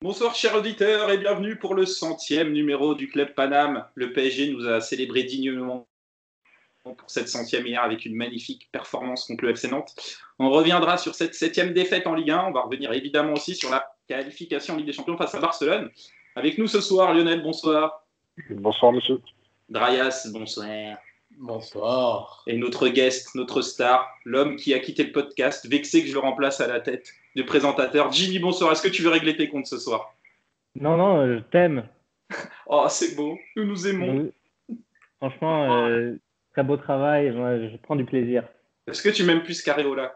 Bonsoir chers auditeurs et bienvenue pour le 100e numéro du Club Paname. Le PSG nous a célébré dignement pour cette 100e hier avec une magnifique performance contre le FC Nantes. On reviendra sur cette 7e défaite en Ligue 1. On va revenir évidemment aussi sur la qualification en Ligue des Champions face à Barcelone. Avec nous ce soir, Lionel, bonsoir. Bonsoir monsieur. Drayas, bonsoir. Bonsoir. Et notre guest, notre star, l'homme qui a quitté le podcast, vexé que je le remplace à la tête du présentateur. Jimmy, bonsoir. Est-ce que tu veux régler tes comptes ce soir? Non, je t'aime. Oh, c'est beau. Nous nous aimons. Franchement, très beau travail. Moi, je prends du plaisir. Est-ce que tu m'aimes plus qu'Areola?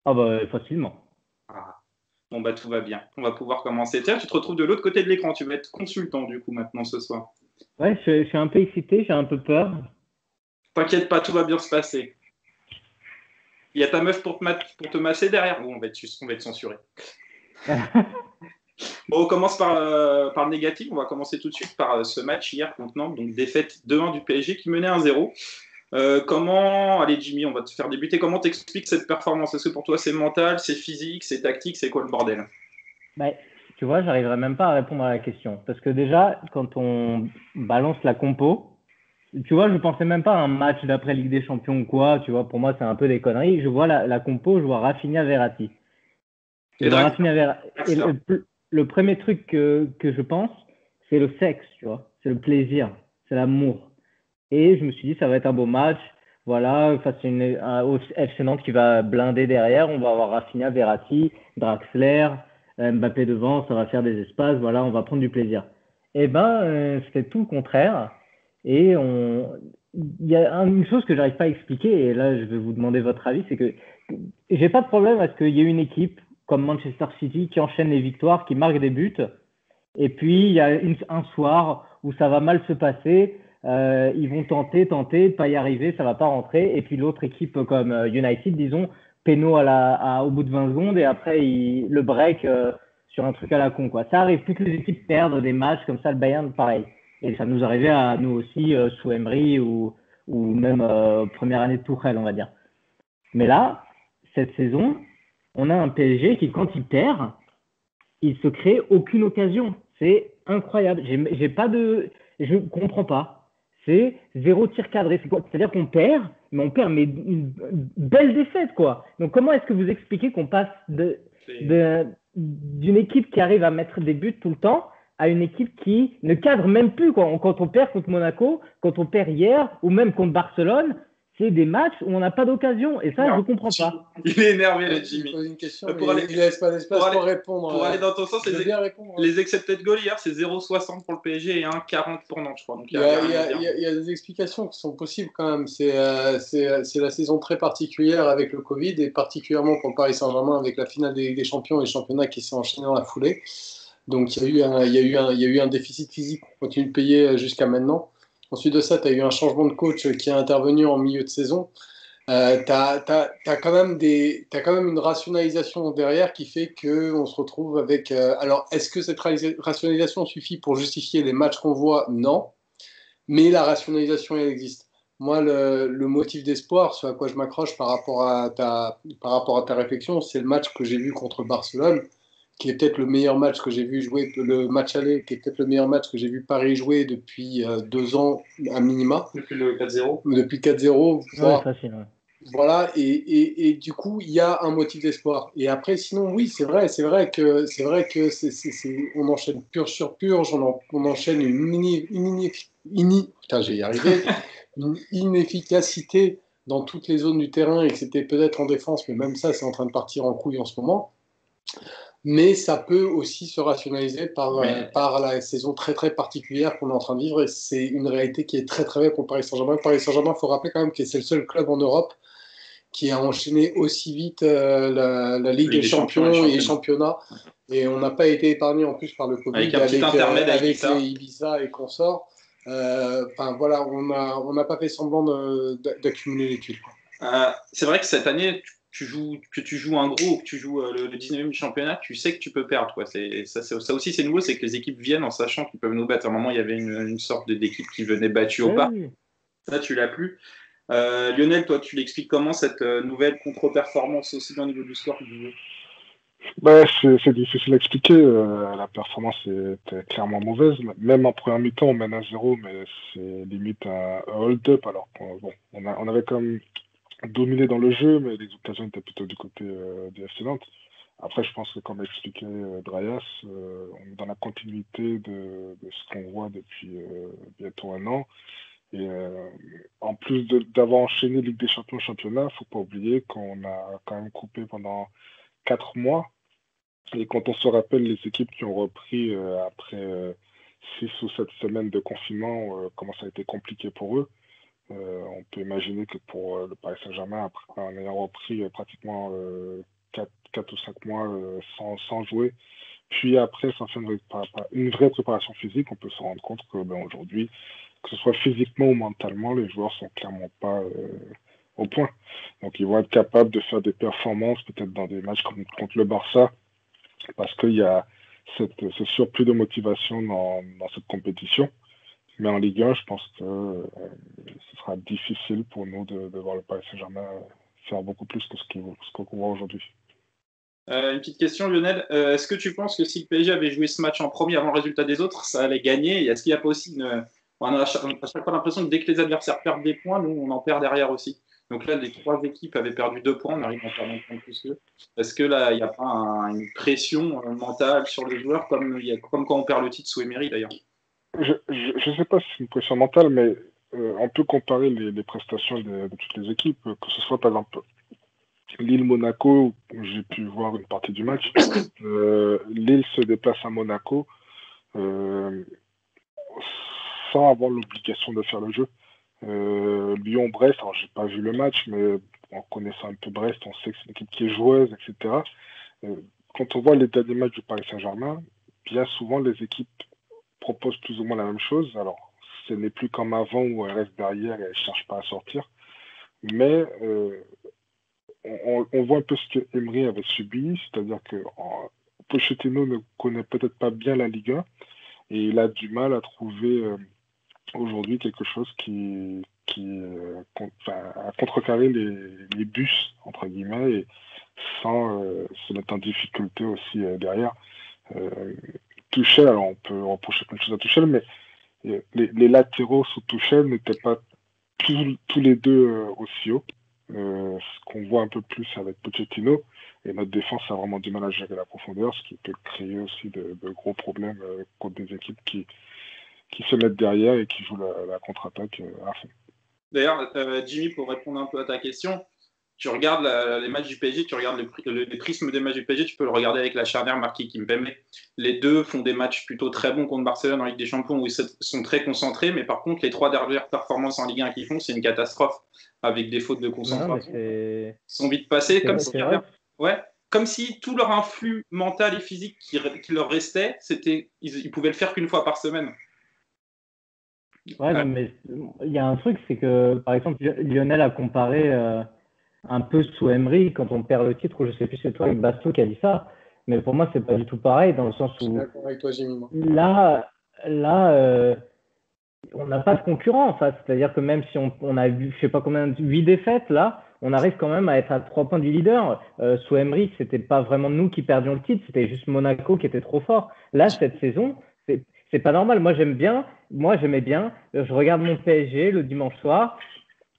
Ah bah, facilement. Ah. Bon, bah, tout va bien. On va pouvoir commencer. Tiens, tu te retrouves de l'autre côté de l'écran. Tu vas être consultant, du coup, maintenant, ce soir. Ouais, je suis un peu excité. J'ai un peu peur. T'inquiète pas, tout va bien se passer. Il y a ta meuf pour te masser derrière. Bon, on va être censuré. Bon, on commence par le négatif. On va commencer tout de suite par ce match hier contre Nantes. Donc, défaite 2-1 du PSG qui menait 1-0. Allez Jimmy, on va te faire débuter. Comment t'expliques cette performance? Est-ce que pour toi c'est mental, c'est physique, c'est tactique, c'est quoi le bordel? Bah, tu vois, j'arriverai même pas à répondre à la question. Parce que déjà, quand on balance la compo, tu vois, je pensais même pas à un match d'après Ligue des Champions ou quoi. Tu vois, pour moi, c'est un peu des conneries. Je vois la compo, je vois Rafinha, Verratti. Et le premier truc que je pense, c'est le sexe, tu vois. C'est le plaisir, c'est l'amour. Et je me suis dit, ça va être un beau match. Voilà, face au FC Nantes qui va blinder derrière. On va avoir Rafinha, Verratti, Draxler, Mbappé devant. Ça va faire des espaces. Voilà, on va prendre du plaisir. Eh ben, c'était tout le contraire. Et il y a une chose que j'arrive pas à expliquer, et là, je vais vous demander votre avis, c'est que j'ai pas de problème à ce qu'il y ait une équipe comme Manchester City qui enchaîne les victoires, qui marque des buts. Et puis, il y a un soir où ça va mal se passer. Ils vont tenter, pas y arriver, ça va pas rentrer. Et puis l'autre équipe comme United, disons, péno au bout de 20 secondes et après le break sur un truc à la con, quoi. Ça arrive, toutes les équipes perdent des matchs comme ça, le Bayern, pareil. Et ça nous arrivait à nous aussi sous Emery ou même première année de Tuchel, on va dire. Mais là, cette saison, on a un PSG qui, quand il perd, il se crée aucune occasion. C'est incroyable. Je comprends pas. C'est 0 tir cadré. C'est-à-dire qu'on perd, mais une belle défaite, quoi. Donc comment est-ce que vous expliquez qu'on passe d'une équipe qui arrive à mettre des buts tout le temps à une équipe qui ne cadre même plus, quoi. Quand on perd contre Monaco, quand on perd hier, ou même contre Barcelone, c'est des matchs où on n'a pas d'occasion. Et ça, je ne comprends pas. Il est énervé, le Jimmy. Il pose une question, il laisse pas d'espace pour répondre. Pour aller dans ton sens, les accepted goals hier, c'est 0,60 pour le PSG et 1,40 pour Nantes, je crois. Donc, il y a des explications qui sont possibles quand même. C'est la saison très particulière avec le Covid et particulièrement pour le Paris Saint-Germain avec la finale des champions et le championnat qui s'est enchaîné dans la foulée. Donc il y a eu un déficit physique qu'on continue de payer jusqu'à maintenant. Ensuite de ça, tu as eu un changement de coach qui est intervenu en milieu de saison. Tu as quand même une rationalisation derrière qui fait qu'on se retrouve avec... alors, est-ce que cette rationalisation suffit pour justifier les matchs qu'on voit? Non. Mais la rationalisation, elle existe. Moi, le motif d'espoir, ce à quoi je m'accroche par rapport à ta réflexion, c'est le match que j'ai vu contre Barcelone, qui est peut-être le meilleur match que j'ai vu jouer, le match aller, qui est peut-être le meilleur match que j'ai vu Paris jouer depuis 2 ans à minima. Depuis le 4-0. Depuis 4-0. Ouais, facile, ouais. Voilà, et du coup, il y a un motif d'espoir. Et après, sinon, oui, c'est vrai que on enchaîne purge sur purge, on enchaîne une inefficacité dans toutes les zones du terrain et que c'était peut-être en défense, mais même ça, c'est en train de partir en couille en ce moment. Mais ça peut aussi se rationaliser par la saison très très particulière qu'on est en train de vivre et c'est une réalité qui est très très vraie pour Paris Saint-Germain. Paris Saint-Germain, il faut rappeler quand même que c'est le seul club en Europe qui a enchaîné aussi vite la Ligue des Champions et les championnats. Et on n'a pas été épargné en plus par le Covid avec un petit intermède avec les Ibiza et consorts. Voilà, on n'a pas fait semblant d'accumuler les tuiles. C'est vrai que cette année, tu joues un gros, que tu joues le 19e du championnat, tu sais que tu peux perdre, quoi. Ça aussi, c'est nouveau, c'est que les équipes viennent en sachant qu'ils peuvent nous battre. À un moment, il y avait une sorte d'équipe qui venait battue au pas. Ça, tu l'as plus. Lionel, toi, tu l'expliques comment cette nouvelle contre-performance aussi bien au niveau du score que du jeu? C'est difficile à expliquer. La performance était clairement mauvaise. Même en première mi-temps, on mène à 0, mais c'est limite un hold-up. Alors on avait quand même dominé dans le jeu, mais les occasions étaient plutôt du côté du FC Nantes. Après, je pense que comme expliqué Drayas, on est dans la continuité de ce qu'on voit depuis bientôt un an. Et en plus d'avoir enchaîné Ligue des Champions, championnat, faut pas oublier qu'on a quand même coupé pendant 4 mois. Et quand on se rappelle les équipes qui ont repris après 6 ou 7 semaines de confinement, comment ça a été compliqué pour eux, on peut imaginer que pour le Paris Saint-Germain, en ayant repris pratiquement 4 ou 5 mois sans jouer, puis après, sans faire une vraie préparation physique, on peut se rendre compte que aujourd'hui, que ce soit physiquement ou mentalement, les joueurs sont clairement pas au point. Donc ils vont être capables de faire des performances, peut-être dans des matchs contre le Barça, parce qu'il y a ce surplus de motivation dans cette compétition. Mais en Ligue 1, je pense que ce sera difficile pour nous de voir le Paris Saint-Germain faire beaucoup plus que ce qu'on voit aujourd'hui. Une petite question, Lionel. Est-ce que tu penses que si le PSG avait joué ce match en premier avant le résultat des autres, ça allait gagner? Et est-ce qu'il n'y a pas aussi on a à chaque fois l'impression que dès que les adversaires perdent des points, nous, on en perd derrière aussi. Donc là, les 3 équipes avaient perdu 2 points, on arrive à en perdre un point de plus qu'eux. Est-ce que là, il n'y a pas une pression mentale sur les joueurs, comme quand on perd le titre sous Emery d'ailleurs? Je ne sais pas si c'est une pression mentale, mais on peut comparer les prestations de toutes les équipes, que ce soit par exemple Lille-Monaco, où j'ai pu voir une partie du match. Lille se déplace à Monaco sans avoir l'obligation de faire le jeu. Lyon-Brest, alors j'ai pas vu le match, mais en connaissant un peu Brest, on sait que c'est une équipe qui est joueuse, etc. Quand on voit les derniers matchs du Paris Saint-Germain, bien souvent les équipes proposent plus ou moins la même chose. Alors, ce n'est plus comme avant où elles restent derrière et elles ne cherchent pas à sortir. Mais on voit un peu ce que Emery avait subi, c'est-à-dire que Pochettino ne connaît peut-être pas bien la Ligue 1 et il a du mal à trouver aujourd'hui quelque chose qui à contrecarrer les bus, entre guillemets, et sans se mettre en difficulté aussi derrière. Tuchel, alors on peut reprocher plein de choses à Tuchel, mais les latéraux sous Tuchel n'étaient pas tous les deux aussi hauts. Ce qu'on voit un peu plus avec Pochettino, et notre défense a vraiment du mal à gérer la profondeur, ce qui peut créer aussi de gros problèmes contre des équipes qui se mettent derrière et qui jouent la contre-attaque à fond. D'ailleurs, Jimmy, pour répondre un peu à ta question, tu regardes les matchs du PSG, tu regardes les prismes des matchs du PSG, tu peux le regarder avec la charnière Marquis-Kimpembe. Les deux font des matchs plutôt très bons contre Barcelone en Ligue des Champions où ils sont très concentrés, mais par contre, les 3 dernières performances en Ligue 1 qu'ils font, c'est une catastrophe avec des fautes de concentration. Ils sont vite passés, comme si tout leur influx mental et physique qui leur restait, ils pouvaient le faire qu'une fois par semaine. Ouais, non, mais il y a un truc, c'est que, par exemple, Lionel a comparé un peu sous Emery, quand on perd le titre, ou je sais plus, c'est toi avec Basto qui a dit ça, mais pour moi, c'est pas du tout pareil, dans le sens où avec toi, Jimmy, moi. là on n'a pas de concurrent en face, c'est-à-dire que même si on a vu, je sais pas combien, 8 défaites, là, on arrive quand même à être à 3 points du leader. Sous Emery, c'était pas vraiment nous qui perdions le titre, c'était juste Monaco qui était trop fort. Là, cette saison, c'est pas normal. Moi, j'aimais bien. Je regarde mon PSG le dimanche soir.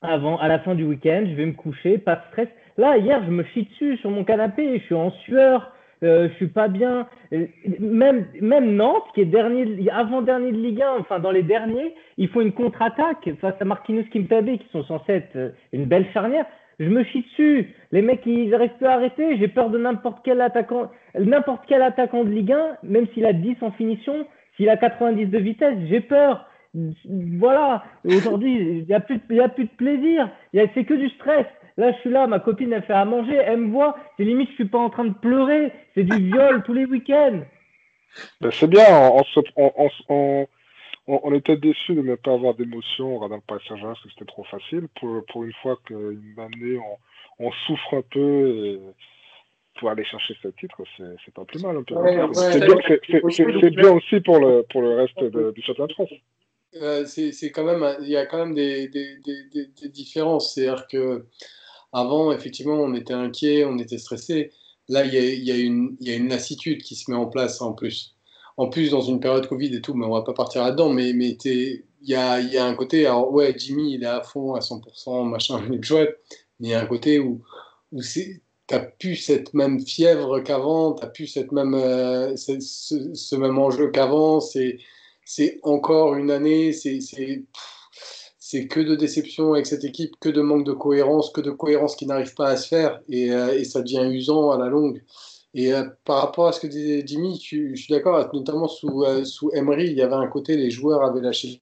À la fin du week-end, je vais me coucher, pas de stress. Là, hier, je me chie dessus sur mon canapé, je suis en sueur, je suis pas bien. Même Nantes, qui est avant-dernier de Ligue 1, enfin dans les derniers, ils font une contre-attaque face à Marquinhos, Kimpembe, qui sont censés être une belle charnière. Je me chie dessus. Les mecs, ils n'arrivent plus à arrêter. J'ai peur de n'importe quel attaquant de Ligue 1, même s'il a 10 en finition, s'il a 90 de vitesse, j'ai peur. Voilà, aujourd'hui, il n'y a plus de plaisir, c'est que du stress. Là, je suis là, ma copine, elle fait à manger, elle me voit, c'est limite, je suis pas en train de pleurer, c'est du viol tous les week-ends. C'est bien, on était déçus de ne pas avoir d'émotion en regardant le Paris Saint-Germain parce que c'était trop facile. Pour une fois qu'une année, on souffre un peu et pour aller chercher ce titre, c'est pas plus mal. Un peu. C'est bien aussi pour le reste du championnat de France. C'est quand même, il y a quand même des différences. C'est-à-dire que avant, effectivement, on était inquiet, on était stressé. là, il y a une lassitude qui se met en place en plus. En plus, dans une période Covid et tout, mais on va pas partir là-dedans, mais il y a un côté, alors ouais, Jimmy, il est à fond, à 100%, machin, il est chouette, mais il y a un côté où t'as plus cette même fièvre qu'avant, t'as plus cette même, ce même enjeu qu'avant, c'est encore une année, c'est que de déception avec cette équipe, que de manque que de cohérence qui n'arrive pas à se faire, et ça devient usant à la longue. Et par rapport à ce que disait Jimmy, je suis d'accord, notamment sous Emery, il y avait un côté, les joueurs avaient lâché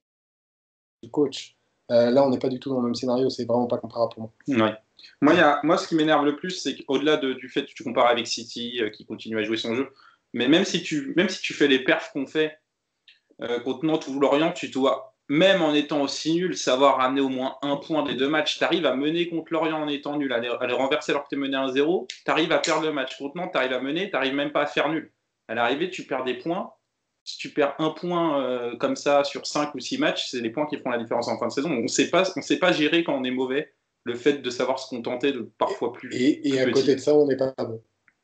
le coach. Là, on n'est pas du tout dans le même scénario, c'est vraiment pas comparable pour moi. Ouais. Moi, ce qui m'énerve le plus, c'est qu'au-delà du fait que tu compares avec City, qui continue à jouer son jeu, mais même si tu fais les perfs qu'on fait contre Nantes ou Lorient, tu dois, même en étant aussi nul, savoir ramener au moins un point des deux matchs. Tu arrives à mener contre Lorient en étant nul, à les renverser alors que tu es mené 1-0, tu arrives à perdre le match. Contre Nantes, tu arrives à mener, tu n'arrives même pas à faire nul. À l'arrivée, tu perds des points. Si tu perds un point comme ça sur 5 ou 6 matchs, c'est les points qui feront la différence en fin de saison. On ne sait pas gérer quand on est mauvais, le fait de savoir se contenter de parfois plus. Et à côté de ça, on n'est pas bon.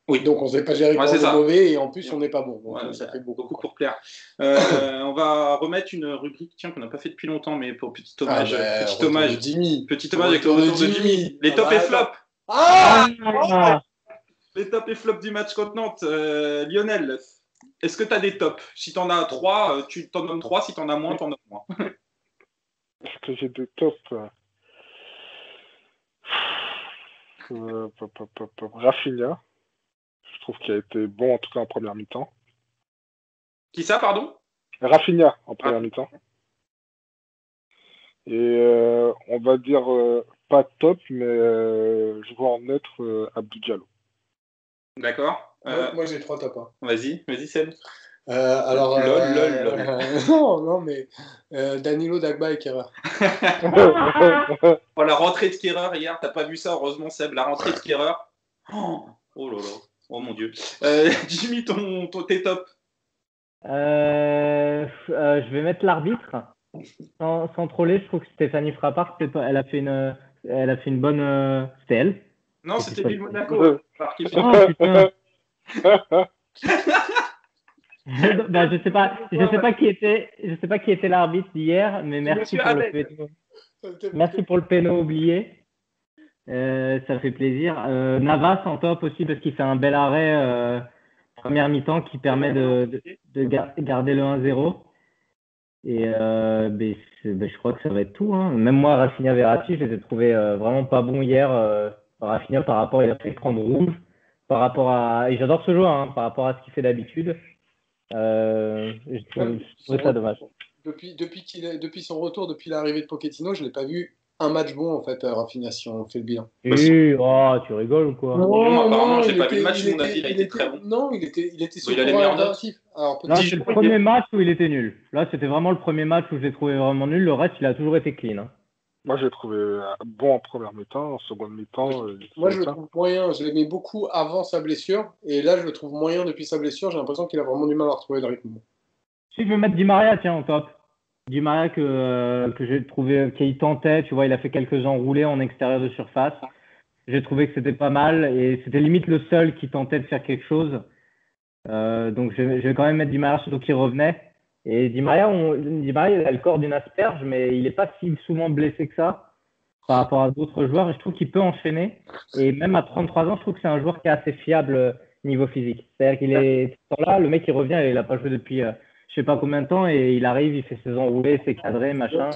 Oui. Donc on ne sait pas gérer quand on est mauvais, et en plus on n'est pas bon. Donc ça fait beaucoup pour plaire. On va remettre une rubrique qu'on n'a pas fait depuis longtemps, mais pour petit hommage. Petit hommage avec le retour de Jimmy. Les top et flop. Les top et flop du match contre Nantes. Lionel, est-ce que tu as des tops? Si tu en as 3, tu t'en donnes 3. Si tu en as moins, tu en as moins. Est-ce que j'ai des tops? Rafinha, je trouve qu'il a été bon en tout cas en première mi-temps. Qui ça, pardon? Rafinha en première mi-temps. Et on va dire pas top, mais joueur neutre, Abdou Diallo. D'accord. Moi j'ai 3 tops. Hein. Vas-y Seb. Alors, non, mais Danilo, Dagba et Kerrer. La rentrée de Kerrer hier, t'as pas vu ça, heureusement Seb, la rentrée de Kerrer. Oh là là, oh mon Dieu. Jimmy, tes top. Je vais mettre l'arbitre. Sans troller, je trouve que Stéphanie Frappard, elle a fait une bonne. C'était elle. Non, c'était Bill Monaco. Putain. Je sais pas qui était l'arbitre d'hier, mais merci pour le péno oublié. Ça fait plaisir. Navas en top aussi parce qu'il fait un bel arrêt première mi-temps qui permet de garder le 1-0. Et je crois que ça va être tout. Hein. Même moi, Rafinha Verratti, je les ai trouvés vraiment pas bons hier. Rafinha par rapport, il a fait prendre rouge. Et j'adore ce joueur par rapport à ce qu'il fait d'habitude. Je trouve ça dommage. Depuis son retour, depuis l'arrivée de Pochettino, je l'ai pas vu un match bon en fait, Rafinha, si on fait le bilan. Tu rigoles ou quoi? Non, j'ai pas vu le match, mon avis, il a été très bon. Non, il était sur le meilleur relatif. C'est le premier match où il était nul. Là, c'était vraiment le premier match où je l'ai trouvé vraiment nul. Le reste, il a toujours été clean. Hein. Moi, j'ai trouvé bon en première mi-temps, en seconde mi-temps. Moi, je le trouve moyen. Je l'aimais beaucoup avant sa blessure. Et là, je le trouve moyen depuis sa blessure. J'ai l'impression qu'il a vraiment du mal à retrouver le rythme. Si je veux mettre Di Maria, tiens, en top. Di Maria que j'ai trouvé qu'il tentait. Tu vois, il a fait quelques enroulés en extérieur de surface. J'ai trouvé que c'était pas mal. Et c'était limite le seul qui tentait de faire quelque chose. Donc, je vais quand même mettre Di Maria, surtout qu'il revenait. Et Di Maria, il a le corps d'une asperge, mais il n'est pas si souvent blessé que ça par rapport à d'autres joueurs. Et je trouve qu'il peut enchaîner. Et même à 33 ans, je trouve que c'est un joueur qui est assez fiable niveau physique. C'est-à-dire qu'il est là, le mec il revient, il n'a pas joué depuis je sais pas combien de temps, et il arrive, il fait ses enroulés, c'est cadré, machin.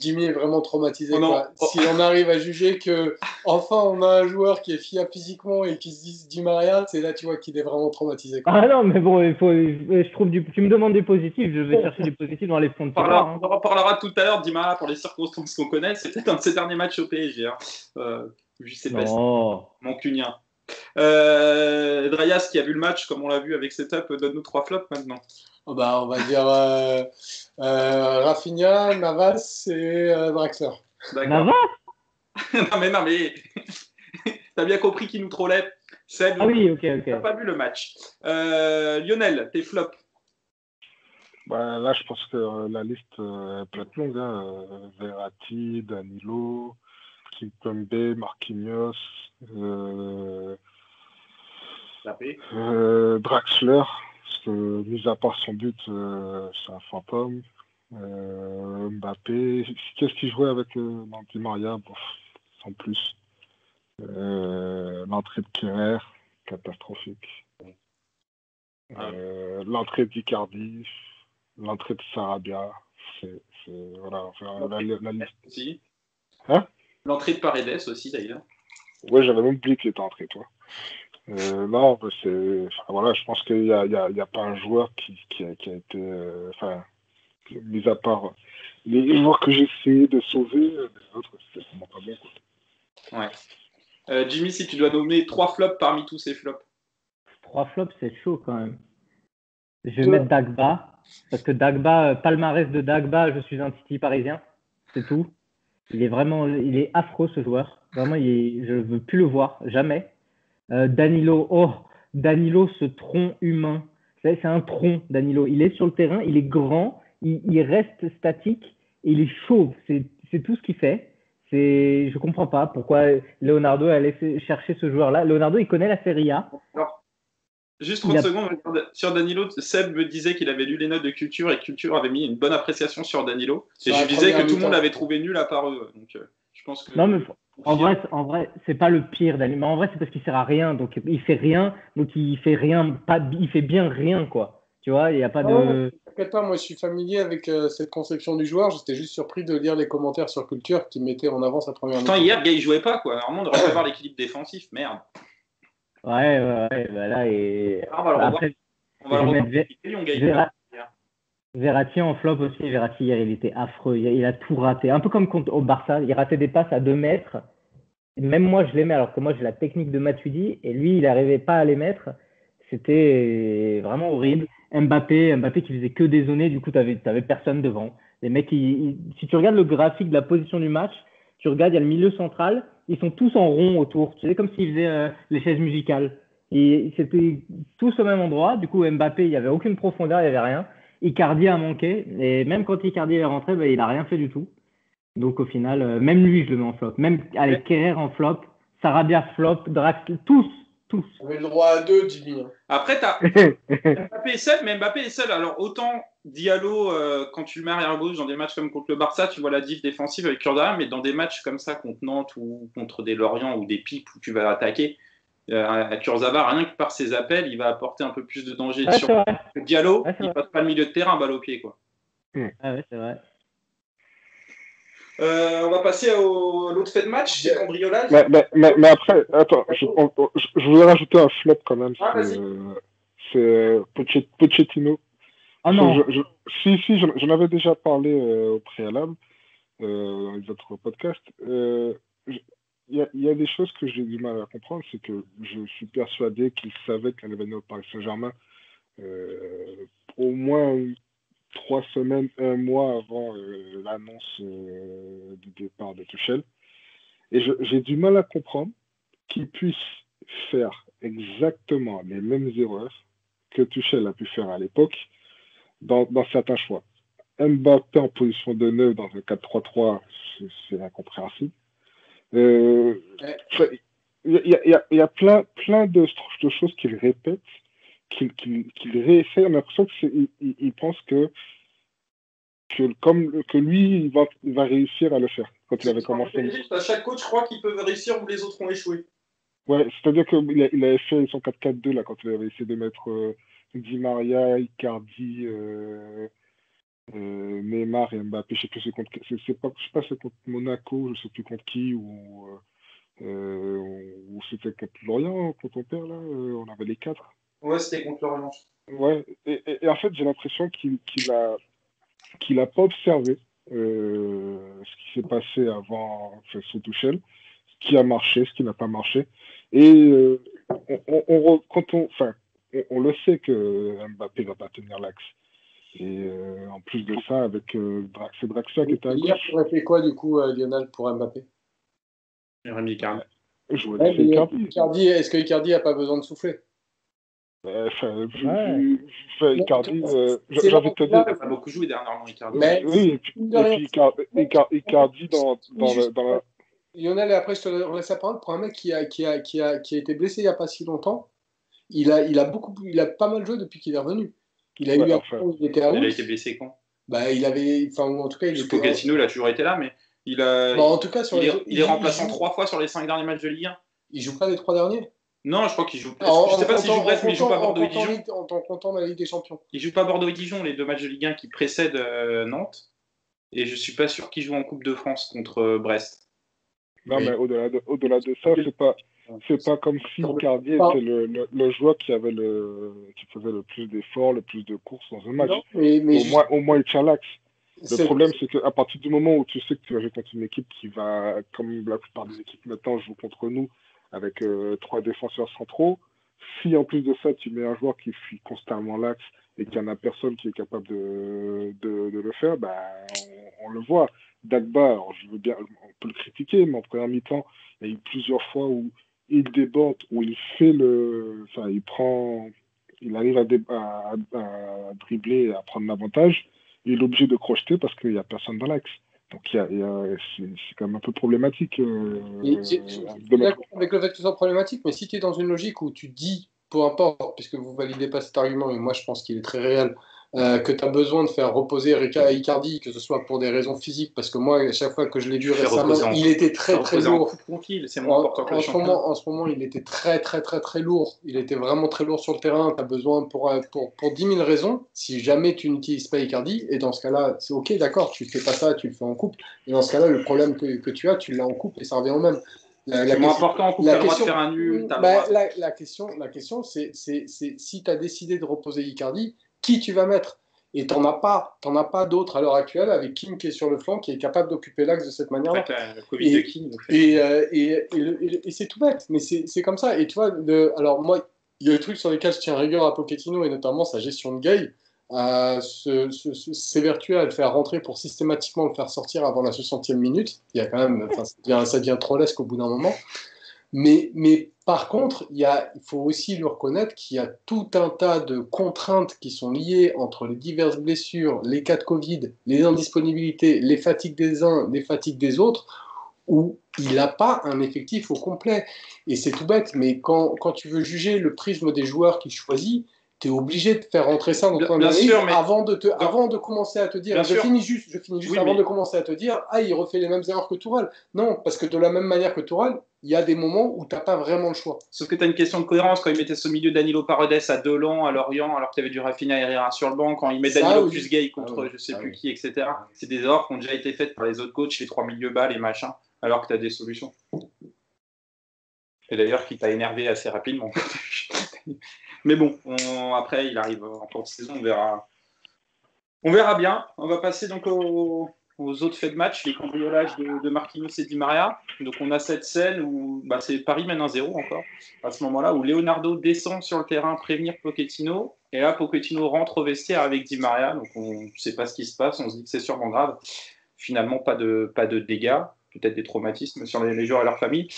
Jimmy est vraiment traumatisé. Si on arrive à juger que enfin on a un joueur qui est fiable physiquement et qui se dit Di Maria, c'est là tu vois qu'il est vraiment traumatisé. Ah non, mais bon, je trouve tu me demandes du positif, je vais chercher du positif dans les fonds de tiroir. On en reparlera tout à l'heure. Di Maria, pour les circonstances qu'on connaît, c'est peut-être un de ses derniers matchs au PSG. Je sais pas, mancunien. Drayas qui a vu le match comme on l'a vu avec Setup, donne-nous 3 flops maintenant. On va dire Rafinha, Navas et Draxler. Navas Non mais t'as bien compris qu'il nous trollait. Ah oui, ok. T'as pas vu le match. Lionel, tes flops. Là, je pense que la liste peut être longue. Verratti, Danilo, Kimpembe, Marquinhos. taper. Draxler, parce que mis à part son but, c'est un fantôme. Mbappé, qu'est-ce qu'il jouait avec Di Maria? Bof, sans plus. L'entrée de Kerrer, catastrophique. L'entrée d'Icardi, l'entrée de Sarabia, voilà, enfin, la liste. Aussi. Hein? L'entrée de Paredes aussi d'ailleurs. Ouais, j'avais même oublié qu'il était entré, toi. Non, voilà, je pense qu'il y a pas un joueur qui a été, mis à part les joueurs que j'ai essayé de sauver, les autres, c'était vraiment pas bon, quoi. Ouais. Jimmy, si tu dois nommer 3 flops parmi tous ces flops. 3 flops, c'est chaud quand même. Je vais mettre Dagba, parce que Dagba, palmarès de Dagba, je suis un Titi parisien, c'est tout. Il est affreux ce joueur. Vraiment, je ne veux plus le voir, jamais. Danilo, ce tronc humain. C'est un tronc, Danilo. Il est sur le terrain, il est grand, il reste statique et il est chauve. C'est tout ce qu'il fait. Je comprends pas pourquoi Leonardo a laissé chercher ce joueur-là. Leonardo, il connaît la Serie A. Alors, juste 30 secondes sur Danilo. Seb me disait qu'il avait lu les notes de Culture et Culture avait mis une bonne appréciation sur Danilo. Et je disais que tout le monde l'avait trouvé nul à part eux. Donc, je pense que. Non, mais en vrai, c'est pas le pire Danilo. Mais en vrai, c'est parce qu'il sert à rien. Donc, il fait rien. Donc, il fait rien. Il fait bien rien, quoi. Tu vois, il n'y a pas de. T'inquiète pas, moi je suis familier avec cette conception du joueur. J'étais juste surpris de lire les commentaires sur Culture qui mettaient en avant sa première mi-temps. Hier, le gars, il jouait pas, quoi. Normalement, on devrait savoir l'équilibre défensif. Merde. Ouais, bah là, et. On va le revoir. On va le revoir. Verratti en flop aussi. Verratti, hier, il était affreux. Il a tout raté. Un peu comme au Barça. Il ratait des passes à 2 mètres. Même moi, je l'aimais, alors que moi, j'ai la technique de Matuidi. Et lui, il n'arrivait pas à les mettre. C'était vraiment horrible. Mbappé qui faisait que dézonner, du coup, tu avais personne devant. Les mecs, si tu regardes le graphique de la position du match, tu regardes, il y a le milieu central, ils sont tous en rond autour. Tu sais, comme s'ils faisaient les chaises musicales. Et c'était tous au même endroit. Du coup, Mbappé, il n'y avait aucune profondeur, il n'y avait rien. Icardi a manqué. Et même quand Icardi est rentré, il n'a rien fait du tout. Donc, au final, même lui, je le mets en flop. Même, allez, Kerrer en flop, Sarabia flop, Draxler, tous. On avait le droit à 2, Jimmy. Après, t'as Mbappé est seul, mais Mbappé est seul. Alors, autant Diallo, quand tu le mets arrière gauche dans des matchs comme contre le Barça, tu vois la diff défensive avec Kurzawa, mais dans des matchs comme ça contre Nantes ou contre des Lorient ou des Pipes où tu vas attaquer, Kurzawa, rien que par ses appels, il va apporter un peu plus de danger. Diallo, il passe pas le milieu de terrain, balle au pied, quoi. Ah ouais, c'est vrai. On va passer à l'autre fait de match, c'est cambriolage. Mais après, attends, je voulais rajouter un flop quand même. C'est Pochettino. Oh non. Si, j'en avais déjà parlé au préalable dans les autres podcasts. Il y a des choses que j'ai du mal à comprendre, c'est que je suis persuadé qu'il savait qu'elle allait venir au Paris Saint-Germain au moins 3 semaines, 1 mois avant l'annonce du départ de Tuchel. Et j'ai du mal à comprendre qu'il puisse faire exactement les mêmes erreurs que Tuchel a pu faire à l'époque dans certains choix. Mbappé en position de 9 dans un 4-3-3, c'est incompréhensible. Il y a plein de choses qu'il répète, qu'il réessaie. On a l'impression qu'il pense que lui, il va réussir à le faire quand il avait commencé. À chaque coach, je crois qu'il peut réussir où les autres ont échoué. Ouais, c'est-à-dire qu'il avait fait son 4-4-2 là, quand il avait essayé de mettre Di Maria, Icardi, Neymar et Mbappé. Je sais plus c'est contre Monaco, je sais plus contre qui, ou c'était contre Lorient, contre ton père là, on avait les 4. Ouais, c'était contre Lorient. Ouais, et en fait j'ai l'impression qu'il a pas observé ce qui s'est passé avant, sous Tuchel, ce qui a marché, ce qui n'a pas marché. Et on le sait que Mbappé va pas tenir l'axe. Et en plus de ça, avec c'est Draxler qui était à gauche. Hier, tu aurais fait quoi du coup, Lionel, pour Mbappé? Jérémy Icardi. Est-ce que Icardi n'a pas besoin de souffler? Icardi, j'avais te dire. Il n'a pas beaucoup joué dernièrement, Icardi. Oui, et puis Icardi dans la. Lionel, et après je te laisse la parole pour un mec qui a été blessé il n'y a pas si longtemps. il a pas mal joué depuis qu'il est revenu. Il a eu il était il a out. été blessé quand? Bah, il avait, enfin, en tout cas, il était. Pochettino, il a toujours été là, mais En tout cas, il est remplaçant 3 fois sur les 5 derniers matchs de Ligue 1. Il joue pas les 3 derniers? Non, je crois qu'il joue. Je sais pas s'il joue Brest, mais il joue pas Bordeaux et Dijon. En comptant la Ligue des Champions. Il joue pas Bordeaux et Dijon, les 2 matchs de Ligue 1 qui précèdent Nantes. Et je suis pas sûr qu'il joue en Coupe de France contre Brest. Non, mais au-delà de ça, c'est pas comme si Icardi était le joueur qui faisait le plus d'efforts, le plus de courses dans un match. Non, au moins, il tient l'axe. Le problème, c'est qu'à partir du moment où tu sais que tu vas jouer contre une équipe qui va, comme la plupart des équipes maintenant, jouent contre nous avec 3 défenseurs centraux, si en plus de ça, tu mets un joueur qui fuit constamment l'axe et qu'il n'y en a personne qui est capable de le faire, bah, on le voit. Dagba, alors je veux bien, on peut le critiquer, mais en première mi-temps, il y a eu plusieurs fois où il déborde, où il fait il arrive à dribbler et à prendre l'avantage. Il est obligé de crocheter parce qu'il n'y a personne dans l'axe. Donc c'est quand même un peu problématique. Je suis d'accord avec le fait que ce soit problématique, mais si tu es dans une logique où tu dis, peu importe, puisque vous ne validez pas cet argument, et moi je pense qu'il est très réel, que tu as besoin de faire reposer Icardi, que ce soit pour des raisons physiques, parce que moi, à chaque fois que je l'ai vu récemment, il était très lourd. C'est moins important que en ce moment, il était très lourd. Il était vraiment très lourd sur le terrain. Tu as besoin pour 10 000 raisons. Si jamais tu n'utilises pas Icardi, et dans ce cas-là, c'est OK, d'accord, tu fais pas ça, tu le fais en coupe. Et dans ce cas-là, le problème que tu as, tu l'as en coupe et ça revient au même. C'est moins important en coupe, tu as le droit de faire un nul. La question, c'est si tu as décidé de reposer Icardi, qui tu vas mettre? Et t'en as pas d'autres à l'heure actuelle, avec Kim qui est sur le flanc, qui est capable d'occuper l'axe de cette manière-là. Le Covid de Kim. Et c'est tout bête, mais c'est comme ça. Et tu vois, alors moi, il y a des trucs sur lesquels je tiens rigueur à Pochettino, et notamment sa gestion de Gay, s'évertuer à le faire rentrer pour systématiquement le faire sortir avant la 60e minute. Il y a quand même, ça devient trollesque au bout d'un moment. Mais par contre, il faut aussi lui reconnaître qu'il y a tout un tas de contraintes qui sont liées entre les diverses blessures, les cas de Covid, les indisponibilités, les fatigues des uns, les fatigues des autres, où il n'a pas un effectif au complet. Et c'est tout bête, mais quand tu veux juger le prisme des joueurs qu'il choisit, tu es obligé de faire rentrer ça dans ton analyse avant de commencer à te dire, je finis juste avant de commencer à te dire, il refait les mêmes erreurs que Tourelle. Non, parce que de la même manière que Tourelle, il y a des moments où tu n'as pas vraiment le choix. Sauf que tu as une question de cohérence quand il mettait ce milieu Danilo Paredes à Delan, à Lorient, alors qu'il y avait du Rafinha Herrera sur le banc, quand il met Danilo plus Gay contre je sais plus qui, etc. C'est des erreurs qui ont déjà été faites par les autres coachs, les 3 milieux bas, les machins, alors que tu as des solutions. Et d'ailleurs, qui t'a énervé assez rapidement. Mais bon, après, il arrive en cours de saison, on verra. On verra bien. On va passer donc aux autres faits de match, les cambriolages de Marquinhos et Di Maria. Donc on a cette scène où c'est Paris mène 1-0 encore, à ce moment-là, où Leonardo descend sur le terrain prévenir Pochettino, et là Pochettino rentre au vestiaire avec Di Maria, donc on ne sait pas ce qui se passe, on se dit que c'est sûrement grave. Finalement, pas de dégâts, peut-être des traumatismes sur les joueurs et leurs familles.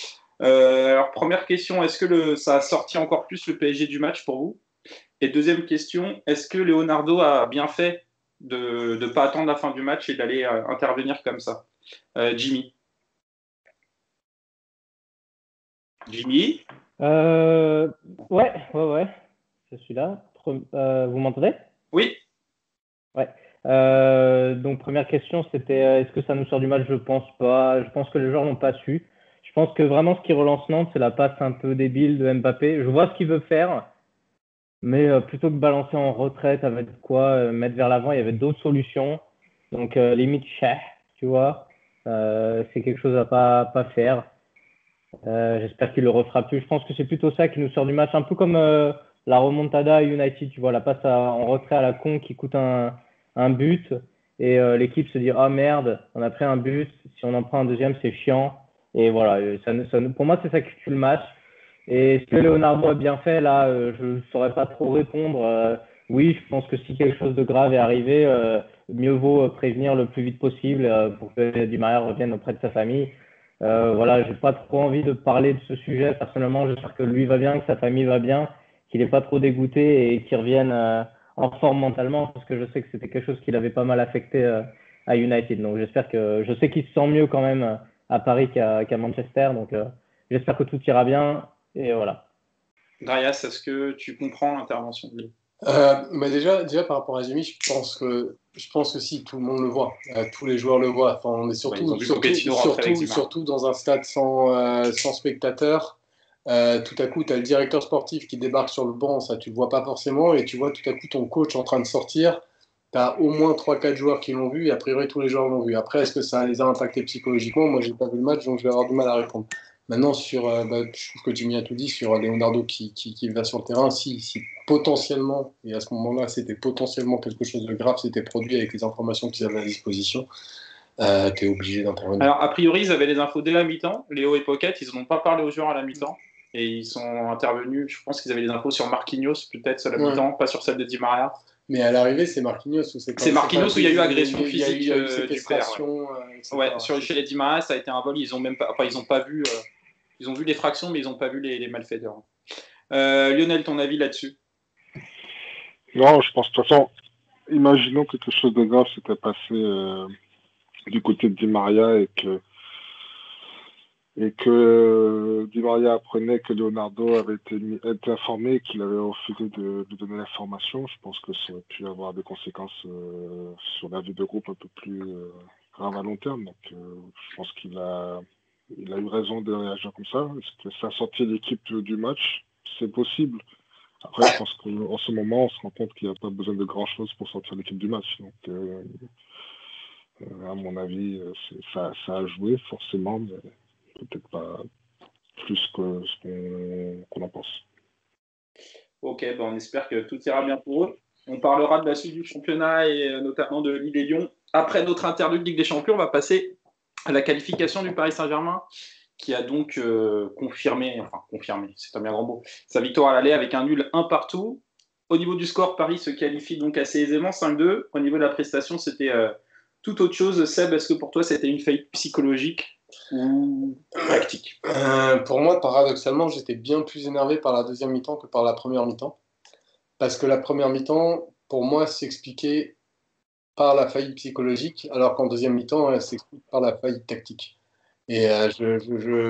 Alors, première question, est-ce que ça a sorti encore plus le PSG du match pour vous? Et deuxième question, est-ce que Leonardo a bien fait de ne pas attendre la fin du match et d'aller intervenir comme ça? Jimmy? Ouais, je suis là. Vous m'entendez? Oui. Ouais. Donc, première question, c'était est-ce que ça nous sort du match? Je pense pas. Je pense que les joueurs n'ont pas su. Je pense que vraiment ce qui relance Nantes, c'est la passe un peu débile de Mbappé. Je vois ce qu'il veut faire, mais plutôt que balancer en retraite avec quoi mettre vers l'avant, il y avait d'autres solutions. Donc limite cher, tu vois. C'est quelque chose à pas faire. J'espère qu'il le refera plus. Je pense que c'est plutôt ça qui nous sort du match, un peu comme la remontada à United, tu vois, la passe en retrait à la con qui coûte un but, et l'équipe se dit merde, on a pris un but, si on en prend un deuxième c'est chiant, et voilà, pour moi c'est ça qui tue le match. Et ce que Leonardo a bien fait là, je ne saurais pas trop répondre. Oui, je pense que si quelque chose de grave est arrivé, mieux vaut prévenir le plus vite possible pour que Di Maria revienne auprès de sa famille. Voilà, j'ai pas trop envie de parler de ce sujet. Personnellement, j'espère que lui va bien, que sa famille va bien, qu'il n'est pas trop dégoûté et qu'il revienne en forme mentalement, parce que je sais que c'était quelque chose qui l'avait pas mal affecté à United. Donc je sais qu'il se sent mieux quand même à Paris qu'à Manchester. Donc j'espère que tout ira bien, et voilà. Darius, est-ce que tu comprends l'intervention de Léo? Déjà, par rapport à Jimmy, je pense que si, tout le monde le voit. Tous les joueurs le voient. Enfin, on est Ils ont vu Pochettino rentrer avec Zimmer. surtout dans un stade sans spectateurs. Tout à coup, tu as le directeur sportif qui débarque sur le banc, ça tu le vois pas forcément, et tu vois tout à coup ton coach en train de sortir. Tu as au moins 3-4 joueurs qui l'ont vu, et a priori tous les joueurs l'ont vu. Après, est-ce que ça les a impactés psychologiquement? Moi, j'ai pas vu le match, donc je vais avoir du mal à répondre. Maintenant, je trouve que Jimmy a tout dit sur Leonardo qui va sur le terrain. Si potentiellement, et à ce moment-là, c'était potentiellement quelque chose de grave, c'était produit avec les informations qu'ils avaient à disposition, tu es obligé d'intervenir. Alors, a priori, ils avaient les infos dès la mi-temps. Léo et Pocket, ils n'ont pas parlé aux joueurs à la mi-temps. Et ils sont intervenus. Je pense qu'ils avaient les infos sur Marquinhos, peut-être, à la mi-temps, pas sur celle de Di Maria. Mais à l'arrivée, c'est Marquinhos ou c'est Marquinhos où il y a eu agression physique il y a eu du père. Ouais, chez les Di Maria, ça a été un vol. Ils ont pas vu. Ils ont vu les fractions, mais ils n'ont pas vu les malfaiteurs. Lionel, ton avis là-dessus? Non, je pense de toute façon, imaginons que quelque chose de grave s'était passé du côté de Di Maria et que Di Maria apprenait que Leonardo avait été informé et qu'il avait refusé de donner l'information. Je pense que ça aurait pu avoir des conséquences sur la vie de groupe un peu plus graves à long terme. Donc, je pense qu'il a eu raison de réagir comme ça. Est-ce que ça a sorti l'équipe du match? C'est possible. Après, je pense qu'en ce moment, on se rend compte qu'il n'y a pas besoin de grand-chose pour sortir l'équipe du match. Donc, à mon avis, ça a joué forcément, mais peut-être pas plus que ce qu'on en pense. Ok, on espère que tout ira bien pour eux. On parlera de la suite du championnat et notamment de l'île et Lyon. Après notre interlude de Ligue des Champions, on va passer à la qualification du Paris Saint-Germain, qui a donc confirmé, c'est un bien grand mot, sa victoire à l'aller avec un nul 1 partout. Au niveau du score, Paris se qualifie donc assez aisément, 5-2. Au niveau de la prestation, c'était tout autre chose. Seb, est-ce que pour toi, c'était une faillite psychologique ou tactique? Pour moi, paradoxalement, j'étais bien plus énervé par la deuxième mi-temps que par la première mi-temps. Parce que la première mi-temps, pour moi, s'expliquait par la faillite psychologique, alors qu'en deuxième mi-temps, elle s'explique par la faillite tactique. Et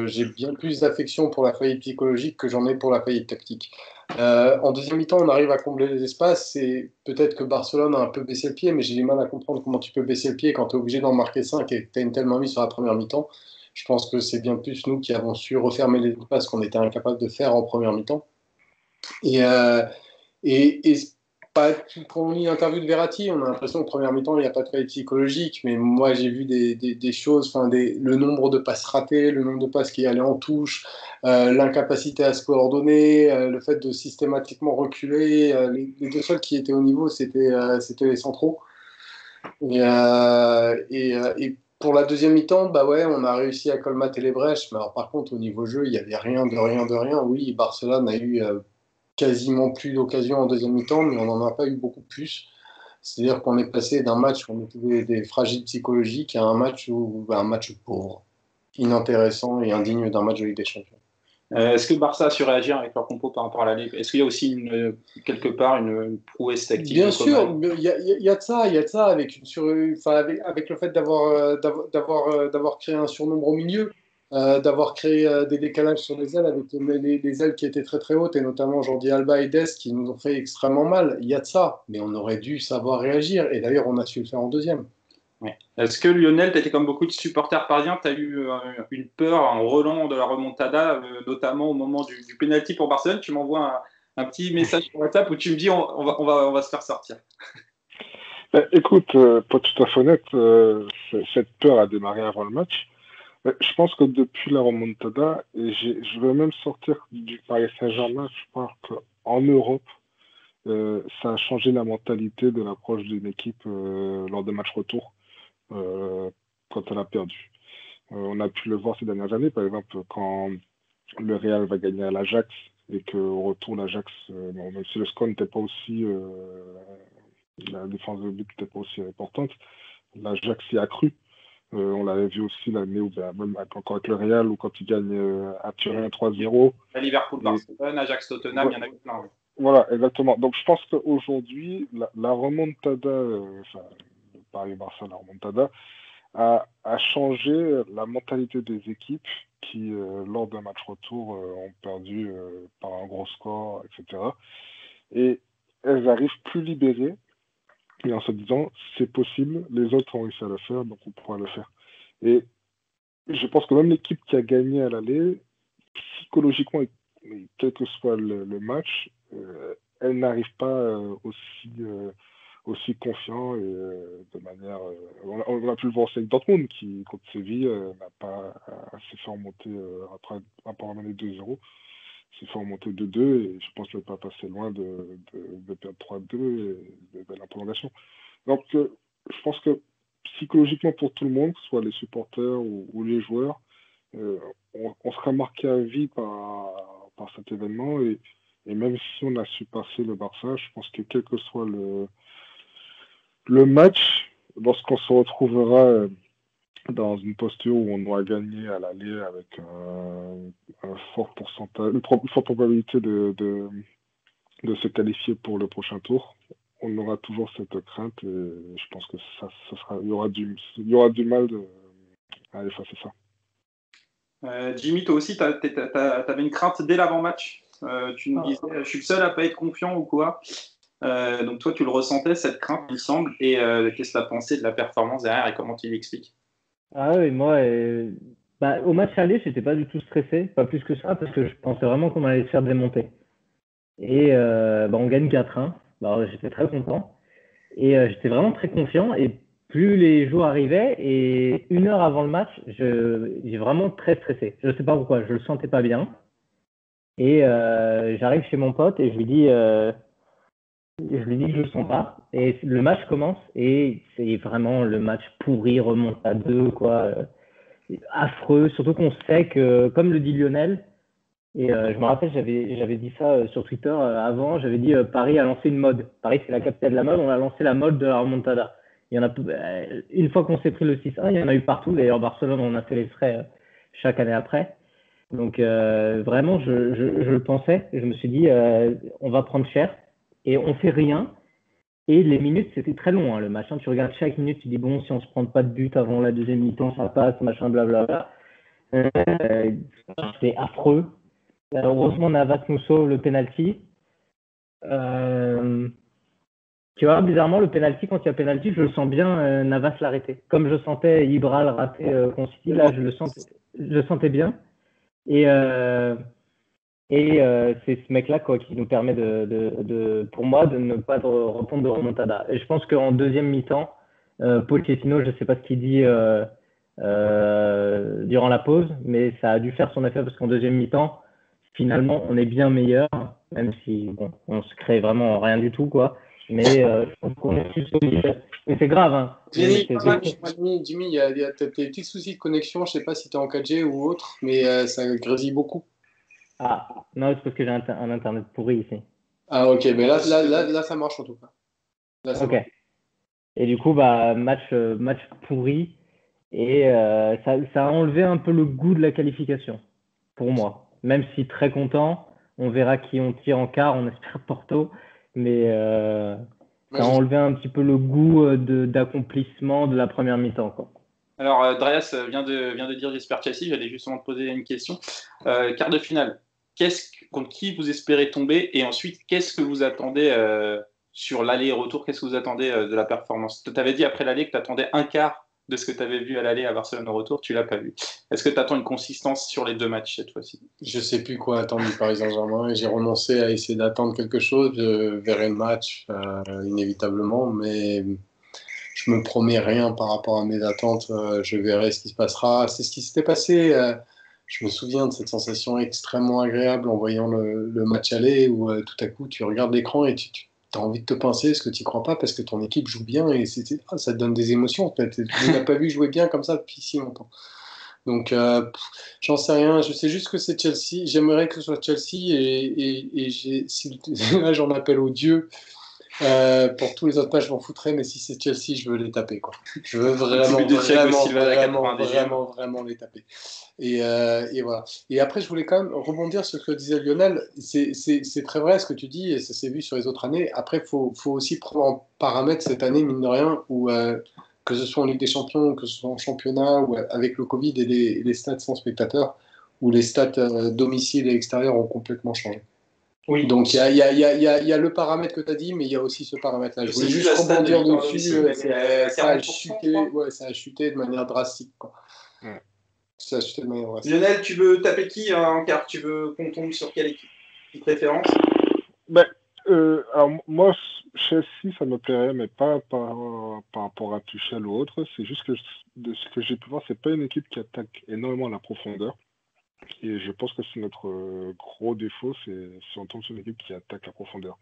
j'ai bien plus d'affection pour la faillite psychologique que j'en ai pour la faillite tactique. En deuxième mi-temps, on arrive à combler les espaces. Et peut-être que Barcelone a un peu baissé le pied, mais j'ai du mal à comprendre comment tu peux baisser le pied quand tu es obligé d'en marquer 5 et que tu as une telle mainmise sur la première mi-temps. Je pense que c'est bien plus nous qui avons su refermer les espaces qu'on était incapable de faire en première mi-temps. Et quand on lit l'interview de Verratti, on a l'impression que première mi-temps, il n'y a pas de faillite psychologique, mais moi j'ai vu des choses, le nombre de passes ratées, le nombre de passes qui allaient en touche, l'incapacité à se coordonner, le fait de systématiquement reculer. Les deux seuls qui étaient au niveau, c'était les centraux. Et pour la deuxième mi-temps, bah ouais, on a réussi à colmater les brèches, mais alors par contre, au niveau jeu, il n'y avait rien de rien de rien. Oui, Barcelone a eu quasiment plus d'occasions en deuxième mi-temps, mais on n'en a pas eu beaucoup plus. C'est-à-dire qu'on est passé d'un match où on était des fragiles psychologiques à un match pauvre, inintéressant et indigne d'un match de Ligue des Champions. Est-ce que Barça a su réagir avec leur compo par rapport à la Ligue? Est-ce qu'il y a aussi quelque part une prouesse tactique? Bien sûr, il y a de ça avec le fait d'avoir créé un surnombre au milieu, d'avoir créé des décalages sur les ailes avec les ailes qui étaient très très hautes et notamment Jordi Alba et Dest qui nous ont fait extrêmement mal. Il y a de ça, mais on aurait dû savoir réagir et d'ailleurs on a su le faire en deuxième. Ouais. Est-ce que Lionel, tu étais comme beaucoup de supporters parisiens, tu as eu une peur, un relan de la remontada, notamment au moment du penalty pour Barcelone? Tu m'envoies un petit message sur WhatsApp où tu me dis on va se faire sortir. Écoute, pas tout à fait honnête, cette peur a démarré avant le match. Je pense que depuis la remontada, et je vais même sortir du Paris Saint-Germain, je pense qu'en Europe, ça a changé la mentalité de l'approche d'une équipe lors des matchs retour quand elle a perdu. On a pu le voir ces dernières années, par exemple, quand le Real va gagner à l'Ajax et qu'au retour, l'Ajax, même si le score n'était pas aussi. La défense de but n'était pas aussi importante, l'Ajax y a cru. On l'avait vu aussi l'année où, même encore avec le Real, où quand il gagne à Turin 3-0. À Liverpool, Barcelone, Ajax, Tottenham, il y en a eu plein. Voilà, exactement. Donc je pense qu'aujourd'hui, la remontada, le Paris-Barça, la remontada, a changé la mentalité des équipes qui, lors d'un match retour, ont perdu par un gros score, etc. Et elles arrivent plus libérées et en se disant c'est possible, les autres ont réussi à le faire, donc on pourra le faire. Et je pense que même l'équipe qui a gagné à l'aller, psychologiquement, et quel que soit le match, elle n'arrive pas aussi confiant et de manière. On a pu le voir aussi avec Dortmund qui, contre Séville, n'a pas s'est fait remonter après avoir mené 2-0, s'est fait remonter 2-2 et je pense qu'il n'est pas passé loin de perdre 3-2 et de la prolongation. Donc, je pense que psychologiquement pour tout le monde, que ce soit les supporters ou les joueurs, on sera marqué à vie par cet événement et même si on a su passer le Barça, je pense que quel que soit le match, lorsqu'on se retrouvera dans une posture où on doit gagner à l'aller avec un fort pourcentage, une forte probabilité de se qualifier pour le prochain tour, on aura toujours cette crainte et je pense que il y aura du mal à effacer ça. Jimmy, toi aussi, t'avais une crainte dès l'avant-match. Tu nous disais, je suis le seul à pas être confiant ou quoi. Donc toi, tu le ressentais, cette crainte, il me semble. Et qu'est-ce que tu as pensé de la performance derrière et comment tu l'expliques? Ah oui, moi, au match aller, j'étais pas du tout stressé, pas plus que ça, parce que je pensais vraiment qu'on allait se faire démonter. Et on gagne 4-1. J'étais très content. Et j'étais vraiment très confiant. Et plus les jours arrivaient, et 1 heure avant le match, j'ai vraiment très stressé. Je sais pas pourquoi, je le sentais pas bien. Et j'arrive chez mon pote et je lui dis que je le sens pas. Et le match commence et c'est vraiment le match pourri, remonte à 2, quoi. Affreux. Surtout qu'on sait que, comme le dit Lionel, et je me rappelle, j'avais dit ça sur Twitter avant, j'avais dit Paris a lancé une mode. Paris, c'est la capitale de la mode, on a lancé la mode de la remontada. Il y en a, une fois qu'on s'est pris le 6-1, il y en a eu partout. D'ailleurs, Barcelone, on a fait les frais chaque année après. Donc vraiment, je le pensais. Je me suis dit, on va prendre cher et on fait rien. Et les minutes, c'était très long, hein, le match. Tu regardes chaque minute, tu dis, bon, si on se prend pas de but avant la deuxième mi-temps, ça passe, machin, blablabla. C'est affreux. Heureusement, Navas nous sauve le penalty. Tu vois, bizarrement, le penalty, quand il y a penalty, je le sens bien Navas l'arrêter. Comme je sentais Ibra le rater contre City, là, je le sentais bien. Et c'est ce mec-là quoi, qui nous permet pour moi, de ne pas répondre de remontada. Et je pense qu'en deuxième mi-temps, Pochettino, je ne sais pas ce qu'il dit durant la pause, mais ça a dû faire son effet parce qu'en deuxième mi-temps, finalement, on est bien meilleur, même si on se crée vraiment rien du tout, quoi. Mais je pense qu'on est plus solide. Mais c'est grave, hein. Jimmy, il y a des petits soucis de connexion. Je ne sais pas si tu es en 4G ou autre, mais ça grésille beaucoup. Ah, non, c'est parce que j'ai un internet pourri ici. Ah, ok, mais là, ça marche en tout cas. Là, ça ok. marche. Et du coup, match pourri. Et ça a enlevé un peu le goût de la qualification, pour moi. Même si très content, on verra qui on tire en quart, on espère Porto. Mais ça a enlevé un petit peu le goût d'accomplissement de la première mi-temps, quoi. Alors, Darius vient de dire j'espère Chelsea. J'allais justement te poser une question. Quart de finale, contre qui vous espérez tomber? Et ensuite, qu'est-ce que vous attendez sur l'aller et retour? Qu'est-ce que vous attendez de la performance? Tu avais dit après l'aller que tu attendais un quart de ce que tu avais vu à l'aller à Barcelone au retour. Tu l'as pas vu. Est-ce que tu attends une consistance sur les deux matchs cette fois-ci? Je ne sais plus quoi attendre du Paris Saint-Germain. J'ai renoncé à essayer d'attendre quelque chose. Je verrai le match inévitablement, mais je me promets rien par rapport à mes attentes. Je verrai ce qui se passera. C'est ce qui s'était passé. Je me souviens de cette sensation extrêmement agréable en voyant le match aller où tout à coup tu regardes l'écran et tu as envie de te pincer parce que tu n'y crois pas, parce que ton équipe joue bien et ça te donne des émotions. En fait. Tu n'as pas vu jouer bien comme ça depuis si longtemps. Donc, j'en sais rien. Je sais juste que c'est Chelsea. J'aimerais que ce soit Chelsea et là, j'en appelle aux dieux. Pour tous les autres matchs, je m'en foutrais, mais si c'est Chelsea, je veux les taper, quoi. Je veux vraiment les taper. Et voilà. Et après, je voulais quand même rebondir sur ce que disait Lionel. C'est très vrai ce que tu dis, et ça s'est vu sur les autres années. Après, faut aussi prendre en paramètre cette année, mine de rien, où que ce soit en Ligue des Champions, que ce soit en championnat, ou avec le Covid et les stades sans spectateurs, où les stats domicile et extérieur ont complètement changé. Oui. Donc il y a le paramètre que tu as dit, mais il y a aussi ce paramètre-là. Je voulais C'est juste plus la stat de rebondir victoire dessus. domicile, Ça a 40%, chuté, ça a chuté de manière drastique, quoi. Ouais. Ça a chuté de manière drastique. Lionel, tu veux taper qui en quart? Tu veux qu'on tombe sur quelle équipe? Une préférence? Ben, alors moi, Chelsea, ça me plairait, mais pas par rapport à Tuchel ou autre. C'est juste que de ce que j'ai pu voir, c'est pas une équipe qui attaque énormément la profondeur. Et je pense que c'est notre gros défaut, c'est si on tombe sur une équipe qui attaque la profondeur.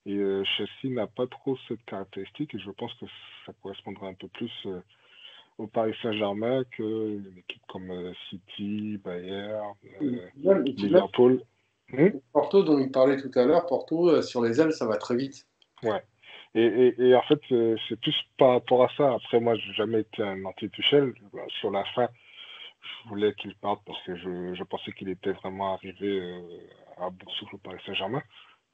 Et Chelsea n'a pas trop cette caractéristique, et je pense que ça correspondrait un peu plus au Paris Saint-Germain qu'une équipe comme City, Bayern, Et puis même, Liverpool. Porto, dont il parlait tout à l'heure, Porto, sur les ailes, ça va très vite. Ouais. Et en fait, c'est plus par rapport à ça. Après, moi, j'ai jamais été un anti-Tuchel. Sur la fin, je voulais qu'il parte parce que je pensais qu'il était vraiment arrivé à bout de souffle au Paris Saint-Germain.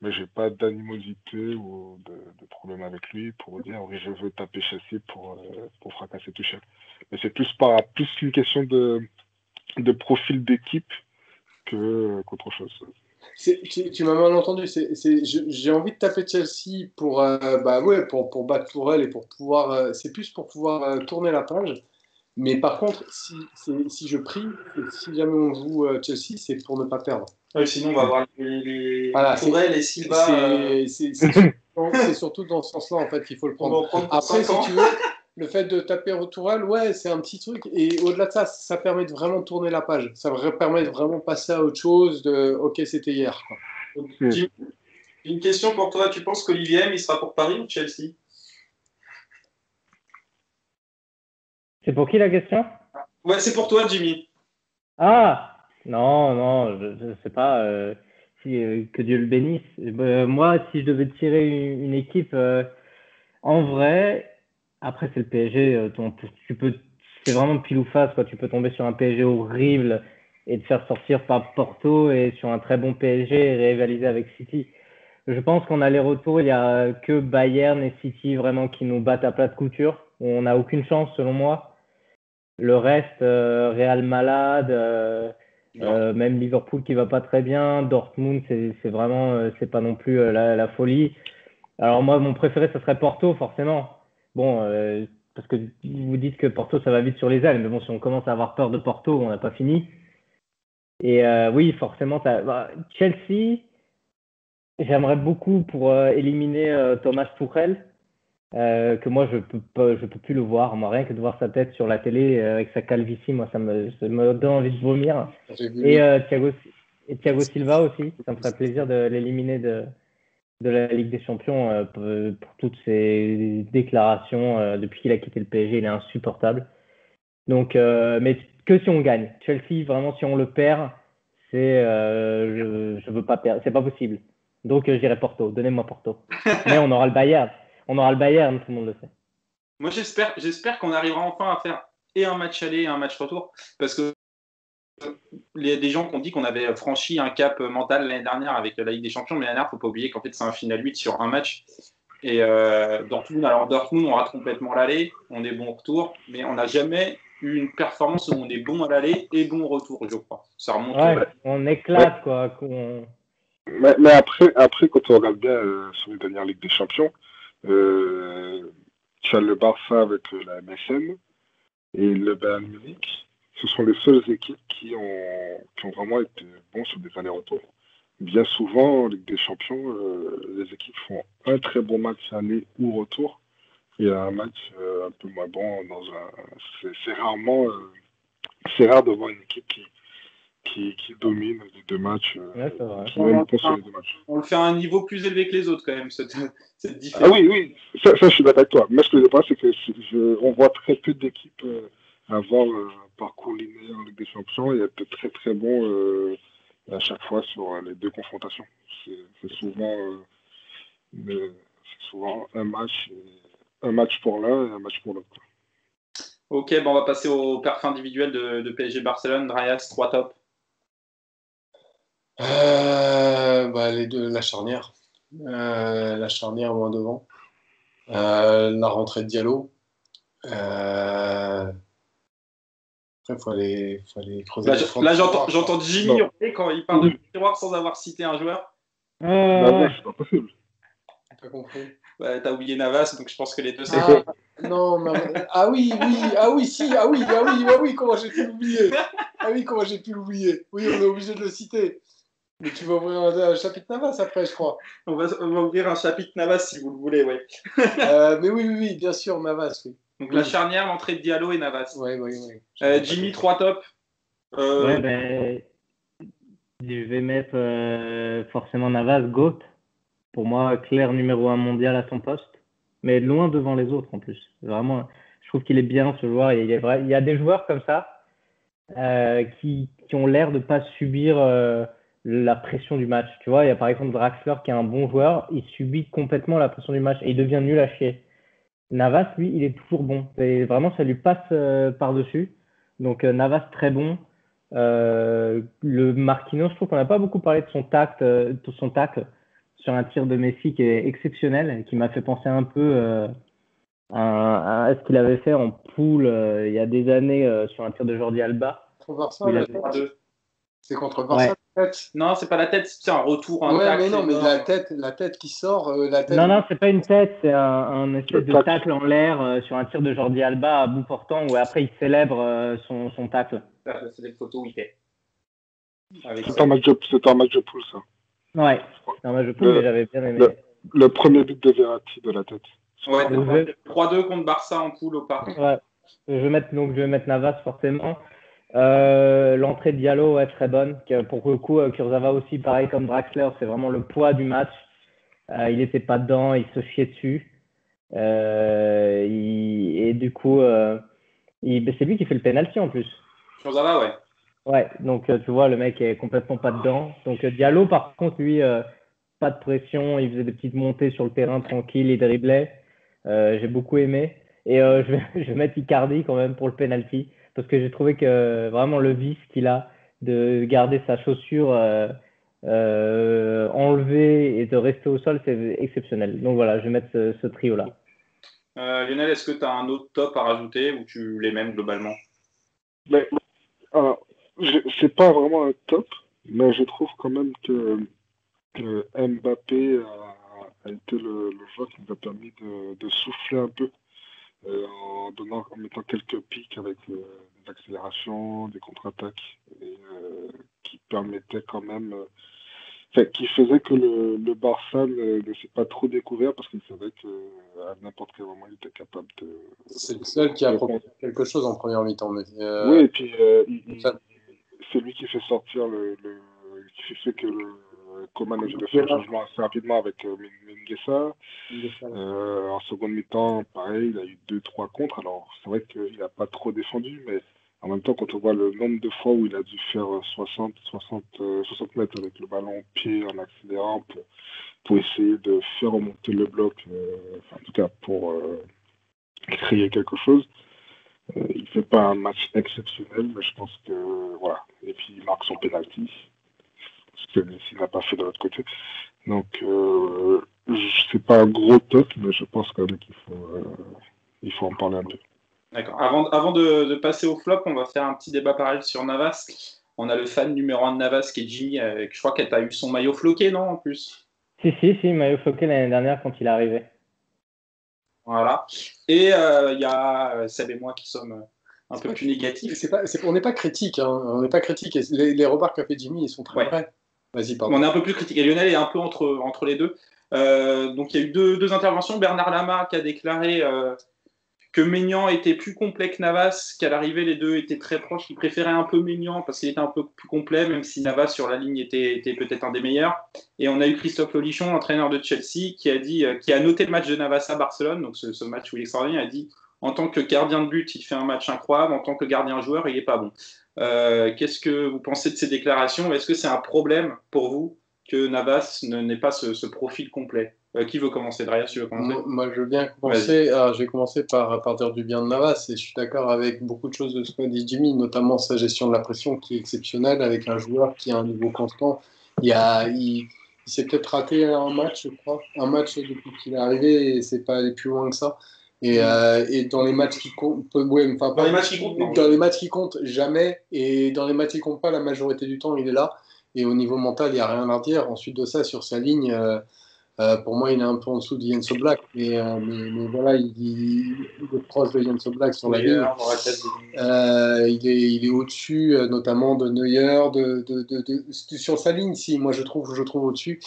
Mais j'ai pas d'animosité ou de problème avec lui pour dire oui, je veux taper Chelsea pour fracasser Tuchel. Mais c'est plus une question de profil d'équipe qu'autre chose. Tu m'as mal entendu. J'ai envie de taper Chelsea pour battre Tourelle et pour pouvoir. C'est plus pour pouvoir tourner la page. Mais par contre, si je prie, et si jamais on joue Chelsea, c'est pour ne pas perdre. Sinon, on va voir les Voilà, Tourelle et Silva. C'est surtout dans ce sens-là en fait qu'il faut le On va en prendre. prendre pour Après, 5 ans. si tu veux, le fait de taper Tourelle, ouais, c'est un petit truc. Et au-delà de ça, ça permet de vraiment tourner la page. Ça permet de vraiment passer à autre chose. Ok, c'était hier, quoi. Jim, une question pour toi. Tu penses qu'Olivier M, il sera pour Paris ou Chelsea? C'est pour qui la question? Ouais, c'est pour toi, Jimmy. Ah! Non, je sais pas. Que Dieu le bénisse. Moi, si je devais tirer une équipe, en vrai, après c'est le PSG, c'est vraiment pile ou face, quoi. Tu peux tomber sur un PSG horrible et te faire sortir par Porto et sur un très bon PSG et rivaliser avec City. Je pense qu'en aller-retour, il y a que Bayern et City vraiment qui nous battent à plat de couture. On n'a aucune chance selon moi. Le reste, Real malade, même Liverpool qui va pas très bien, Dortmund, c'est vraiment, c'est pas non plus la folie. Alors moi, mon préféré, ce serait Porto, forcément. Bon, parce que vous dites que Porto, ça va vite sur les ailes, mais bon, si on commence à avoir peur de Porto, on n'a pas fini. Et oui, forcément, Chelsea, j'aimerais beaucoup pour éliminer Thomas Tuchel, que moi, je peux plus le voir. Moi, rien que de voir sa tête sur la télé avec sa calvitie, moi, ça me donne envie de vomir. Et Thiago Silva aussi, ça me ferait plaisir de l'éliminer de la Ligue des Champions pour toutes ses déclarations depuis qu'il a quitté le PSG, il est insupportable. Donc, mais que si on gagne. Chelsea, vraiment, si on le perd, je veux pas perdre, c'est pas possible. Donc, j'irai Porto. Donnez-moi Porto. Mais on aura le Bayern. On aura le Bayern, tout le monde le sait. Moi, j'espère qu'on arrivera enfin à faire et un match aller et un match retour, parce que des gens qui ont dit qu'on avait franchi un cap mental l'année dernière avec la Ligue des Champions, mais l'année dernière, il ne faut pas oublier qu'en fait, c'est un final 8 sur un match. Et Dortmund, on rate complètement l'aller, on est bon au retour, mais on n'a jamais eu une performance où on est bon à l'aller et bon au retour, je crois. Ça remonte. Ouais, on éclate, quoi. Mais après, quand on regarde bien sur les dernières Ligues des Champions, tu as le Barça avec la MSN et le Bayern Munich. Ce sont les seules équipes qui ont vraiment été bons sur des allers-retours. Bien souvent, en Ligue des Champions, les équipes font un très bon match aller ou retour et un match un peu moins bon c'est rare de voir une équipe qui domine les deux matchs, qui même sur les deux matchs. On le fait à un niveau plus élevé que les autres quand même, cette différence. Ah oui, ça je suis d'accord avec toi. Mais ce que je pense, c'est que on voit très peu d'équipes avoir un parcours linéaire en Ligue des Champions et être très très bon à chaque fois sur les deux confrontations. C'est souvent un match pour l'un et un match pour l'autre. Ok, on va passer au perf individuel de PSG Barcelone. Drayas, 3 tops. Les deux, la charnière. La charnière loin devant. La rentrée de Diallo. Euh, Après, faut aller creuser Là, le fond. j'entends Jimmy hurler quand il parle de miroir sans avoir cité un joueur. Navas, c'est pas possible. J'ai pas compris. T'as oublié Navas, donc je pense que les deux, c'est Non, comment j'ai pu l'oublier? Ah oui, comment j'ai pu l'oublier? Oui, on est obligé de le citer. Mais tu vas ouvrir un chapitre Navas après, je crois. On va ouvrir un chapitre Navas si vous le voulez, ouais. Mais oui, bien sûr, Navas, oui. Donc la charnière, l'entrée de Diallo et Navas. Oui. Jimmy, 3 tops. Ouais, ben, je vais mettre forcément Navas, GOAT. Pour moi, clair numéro 1 mondial à son poste. Mais loin devant les autres en plus. Vraiment, je trouve qu'il est bien ce joueur. Il y a des joueurs comme ça qui ont l'air de pas subir la pression du match. Tu vois, il y a par exemple Draxler qui est un bon joueur. Il subit complètement la pression du match et il devient nul à chier. Navas, lui, il est toujours bon. Et vraiment, ça lui passe par-dessus. Donc Navas, très bon. Le Marquinhos, je trouve qu'on n'a pas beaucoup parlé de son tacle sur un tir de Messi qui est exceptionnel, qui m'a fait penser un peu à ce qu'il avait fait en poule il y a des années sur un tir de Jordi Alba. C'est contre Barça, peut-être. Non, c'est pas la tête, c'est un retour. Mais non, mais la tête qui sort. Non, c'est pas une tête, c'est un espèce de tacle en l'air sur un tir de Jordi Alba à bout portant où après il célèbre son tacle. C'est des photos où il fait. C'est un match de poule, ça. Ouais, c'est un match de poule, mais j'avais bien aimé. Le premier but de Verratti de la tête. Ouais, 3-2 contre Barça en poule au parc. Ouais, je vais mettre Navas forcément. L'entrée de Diallo est très bonne. Pour le coup, Kurzawa aussi, pareil comme Draxler, c'est vraiment le poids du match. Il était pas dedans, il se chiait dessus. Et du coup, c'est lui qui fait le penalty en plus. Kurzawa, ouais. Ouais, donc tu vois, le mec est complètement pas dedans. Donc Diallo, par contre, lui, pas de pression, il faisait des petites montées sur le terrain tranquille, il driblait. J'ai beaucoup aimé. Et je vais mettre Icardi quand même pour le penalty, parce que j'ai trouvé que vraiment le vice qu'il a de garder sa chaussure enlevée et de rester au sol, c'est exceptionnel. Donc voilà, je vais mettre ce trio-là. Lionel, est-ce que tu as un autre top à rajouter ou tu les mêmes globalement? Alors, c'est pas vraiment un top, mais je trouve quand même que Mbappé a été le joueur qui nous a permis de souffler un peu en mettant quelques pics avec des accélérations, des contre-attaques, et qui permettaient quand même, qui faisait que le Barça ne s'est pas trop découvert parce qu'il savait qu'à n'importe quel moment il était capable de. C'est le seul qui a proposé quelque chose en première mi-temps. Oui, et puis c'est lui qui fait sortir qui fait que Coman a dû faire un changement assez rapidement avec Mingueza. En seconde mi-temps, pareil, il a eu 2-3 contres. Alors, c'est vrai qu'il n'a pas trop défendu, mais en même temps, quand on voit le nombre de fois où il a dû faire 60 mètres avec le ballon au pied en accélérant pour essayer de faire remonter le bloc, en tout cas pour créer quelque chose. Il ne fait pas un match exceptionnel, mais je pense que voilà. Et puis il marque son penalty, ce que Messi n'a pas fait de l'autre côté. Donc c'est pas un gros top, mais je pense quand même qu'il faut en parler un peu. D'accord. Avant de passer au flop, on va faire un petit débat parallèle sur Navas. On a le fan numéro 1 de Navas qui est Jimmy. Je crois qu'elle a eu son maillot floqué, non, en plus? Si, maillot floqué l'année dernière quand il est arrivé. Voilà. Et il y a Seb et moi qui sommes un peu plus négatifs. On n'est pas critique. Hein. On n'est pas critique. Les remarques qu'a fait Jimmy, ils sont très vrais. Vas-y, pardon. On est un peu plus critique. Et Lionel est un peu entre les deux. Donc il y a eu deux interventions. Bernard Lama qui a déclaré que Maignan était plus complet que Navas, qu'à l'arrivée les deux étaient très proches. Il préférait un peu Maignan parce qu'il était un peu plus complet, même si Navas sur la ligne était peut-être un des meilleurs. Et on a eu Christophe Lolichon, l'entraîneur de Chelsea, qui a noté le match de Navas à Barcelone, donc ce match où il est extraordinaire, il a dit en tant que gardien de but, il fait un match incroyable, en tant que gardien joueur, il n'est pas bon. Qu'est-ce que vous pensez de ces déclarations? Est-ce que c'est un problème pour vous que Navas n'ait pas ce profil complet? Qui veut commencer? Darius, tu veux commencer? Moi, je veux bien commencer. Alors, je vais commencer par dire du bien de Navas. Et je suis d'accord avec beaucoup de choses de ce qu'a dit Jimmy, notamment sa gestion de la pression qui est exceptionnelle avec un joueur qui a un niveau constant. Il s'est peut-être raté un match, je crois. Un match depuis qu'il est arrivé et c'est pas allé plus loin que ça. Et dans les matchs qui comptent, Dans les matchs qui comptent, non. dans les matchs qui comptent, jamais. Et dans les matchs qui comptent pas, la majorité du temps, il est là. Et au niveau mental, il n'y a rien à dire. Ensuite de ça, sur sa ligne, pour moi, il est un peu en dessous de Jens Oblak. Mais voilà, il est proche de Jens Oblak sur la ligne. Il est au-dessus, notamment de Neuer, sur sa ligne. Si, moi, je trouve au-dessus.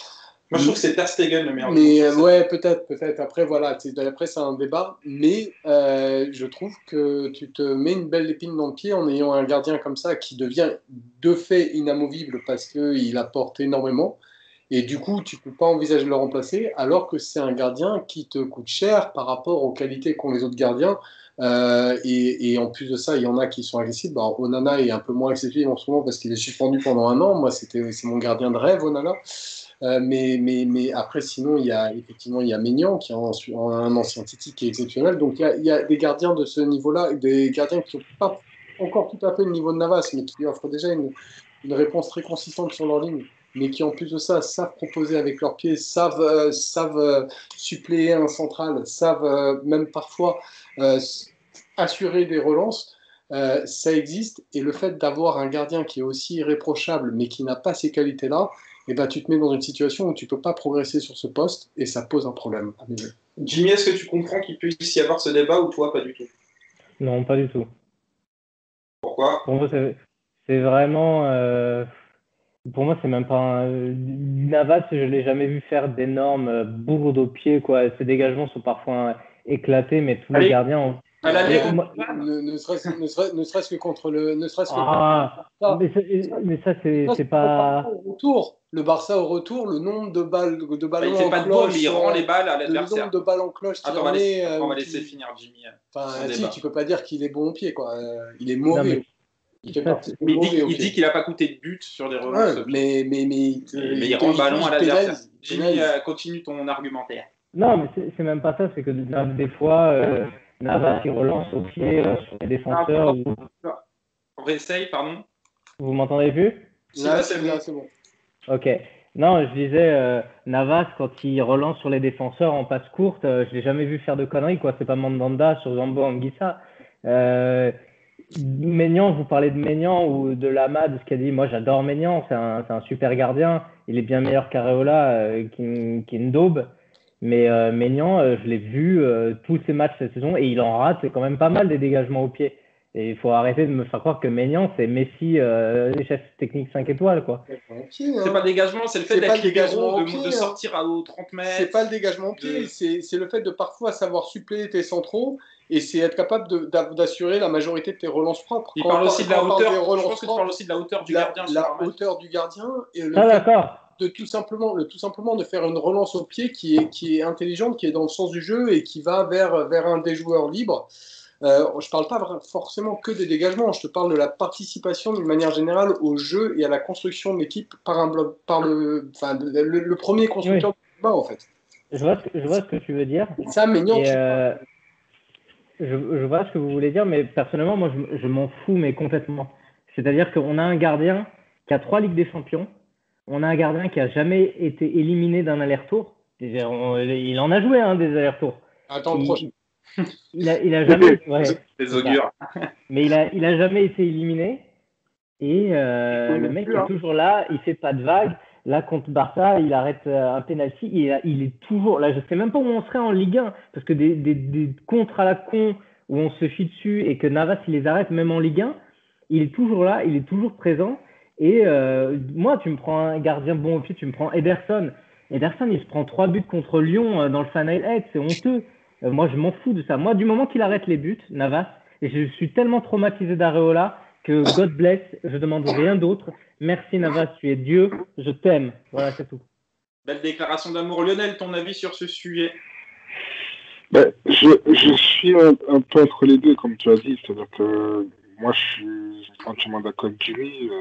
Moi, je trouve que c'est Ter Stegen le meilleur. Mais ouais, peut-être. Après, voilà, après, c'est un débat. Mais je trouve que tu te mets une belle épine dans le pied en ayant un gardien comme ça qui devient de fait inamovible parce qu'il apporte énormément. Et du coup, tu peux pas envisager de le remplacer, alors que c'est un gardien qui te coûte cher par rapport aux qualités qu'ont les autres gardiens. Et en plus de ça, il y en a qui sont accessibles. Bon, Onana est un peu moins accessible en ce moment parce qu'il est suspendu pendant un an. Moi, c'est mon gardien de rêve, Onana. Mais après, sinon, effectivement, il y a Maignan qui est un ancien Titi qui est exceptionnel. Donc, il y a des gardiens de ce niveau-là, des gardiens qui n'ont pas encore tout à fait le niveau de Navas, mais qui lui offrent déjà une réponse très consistante sur leur ligne, mais qui en plus de ça savent proposer avec leurs pieds, savent suppléer un central, savent même parfois assurer des relances. Ça existe, et le fait d'avoir un gardien qui est aussi irréprochable, mais qui n'a pas ces qualités-là, eh ben, tu te mets dans une situation où tu ne peux pas progresser sur ce poste, et ça pose un problème à mes yeux. Jimmy, est-ce que tu comprends qu'il puisse y avoir ce débat, ou toi, pas du tout? Non, pas du tout. Pourquoi? Pour moi, c'est vraiment... pour moi, c'est même pas Navas, je l'ai jamais vu faire d'énormes bourdes au pied, quoi. Ses dégagements sont parfois éclatés, mais tous les gardiens ont... Ne serait-ce que contre le... mais ça, c'est pas... Le Barça au retour, le nombre de ballons il fait pas de ball, mais il rend les balles à l'adversaire. Le nombre de balles en cloche. Attends, on va laisser finir Jimmy. Si, tu peux pas dire qu'il est bon au pied, quoi. Il est mauvais. Non, il dit qu'il n'a pas coûté de but sur des relances. Mais il rend le ballon à l'adversaire. Jimmy, continue ton argumentaire. Non, mais c'est même pas ça. C'est que des fois, Navas il relance au pied sur les défenseurs. On réessaye, pardon. Vous m'entendez plus? Là, c'est bon. Ok. Non, je disais, Navas, quand il relance sur les défenseurs en passe courte, je l'ai jamais vu faire de conneries, quoi. C'est pas Mandanda sur Zambo Anguissa. Maignan, vous parlez de Maignan ou de Lamad, ce qu'il a dit. Moi, j'adore Maignan, c'est un super gardien. Il est bien meilleur qu'Areola, qui est une daube. Mais Maignan, je l'ai vu tous ses matchs cette saison et il en rate quand même pas mal des dégagements au pied. Et il faut arrêter de me faire croire que Maignan, c'est Messi, chef technique 5 étoiles, quoi. C'est pas le dégagement, c'est le fait d'être libéraux, de sortir à 30 mètres. C'est pas le dégagement au pied, c'est le fait de parfois savoir suppléer tes centraux. Et c'est être capable d'assurer la majorité de tes relances propres. Il parle aussi de la hauteur. Je pense que tu parles aussi de la hauteur du gardien. La hauteur du gardien et le d'accord. De tout simplement de faire une relance au pied qui est intelligente, qui est dans le sens du jeu et qui va vers un des joueurs libres. Je parle pas forcément que des dégagements. Je te parle de la participation d'une manière générale au jeu et à la construction de l'équipe par le premier constructeur du bas, en fait. Je vois ce que tu veux dire. Ça, Maignan, je vois ce que vous voulez dire, mais personnellement, moi, je m'en fous, mais complètement. C'est-à-dire qu'on a un gardien qui a 3 Ligues des Champions. On a un gardien qui a jamais été éliminé d'un aller-retour. Il en a joué, des allers-retours. Attends, prochain. Il a jamais... Ouais, les augures. Mais il a jamais été éliminé. Et le mec est toujours là, il fait pas de vagues. Là, contre Barça, il arrête un penalty. Il est toujours là. Je sais même pas où on serait en Ligue 1. Parce que des contres à la con où on se chie dessus et que Navas, il les arrête même en Ligue 1, il est toujours là, il est toujours présent. Et moi, tu me prends un gardien bon au pied, tu me prends Ederson. Ederson, il se prend 3 buts contre Lyon dans le Final 8. C'est honteux. Moi, je m'en fous de ça. Moi, du moment qu'il arrête les buts, Navas, et je suis tellement traumatisé d'Areola que God bless, je demande rien d'autre. Merci Navas, tu es Dieu, je t'aime. Voilà, c'est tout. Belle déclaration d'amour. Lionel, ton avis sur ce sujet? Je suis un peu entre les deux, comme tu as dit. C'est-à-dire que moi, je suis entièrement d'accord avec Jimmy.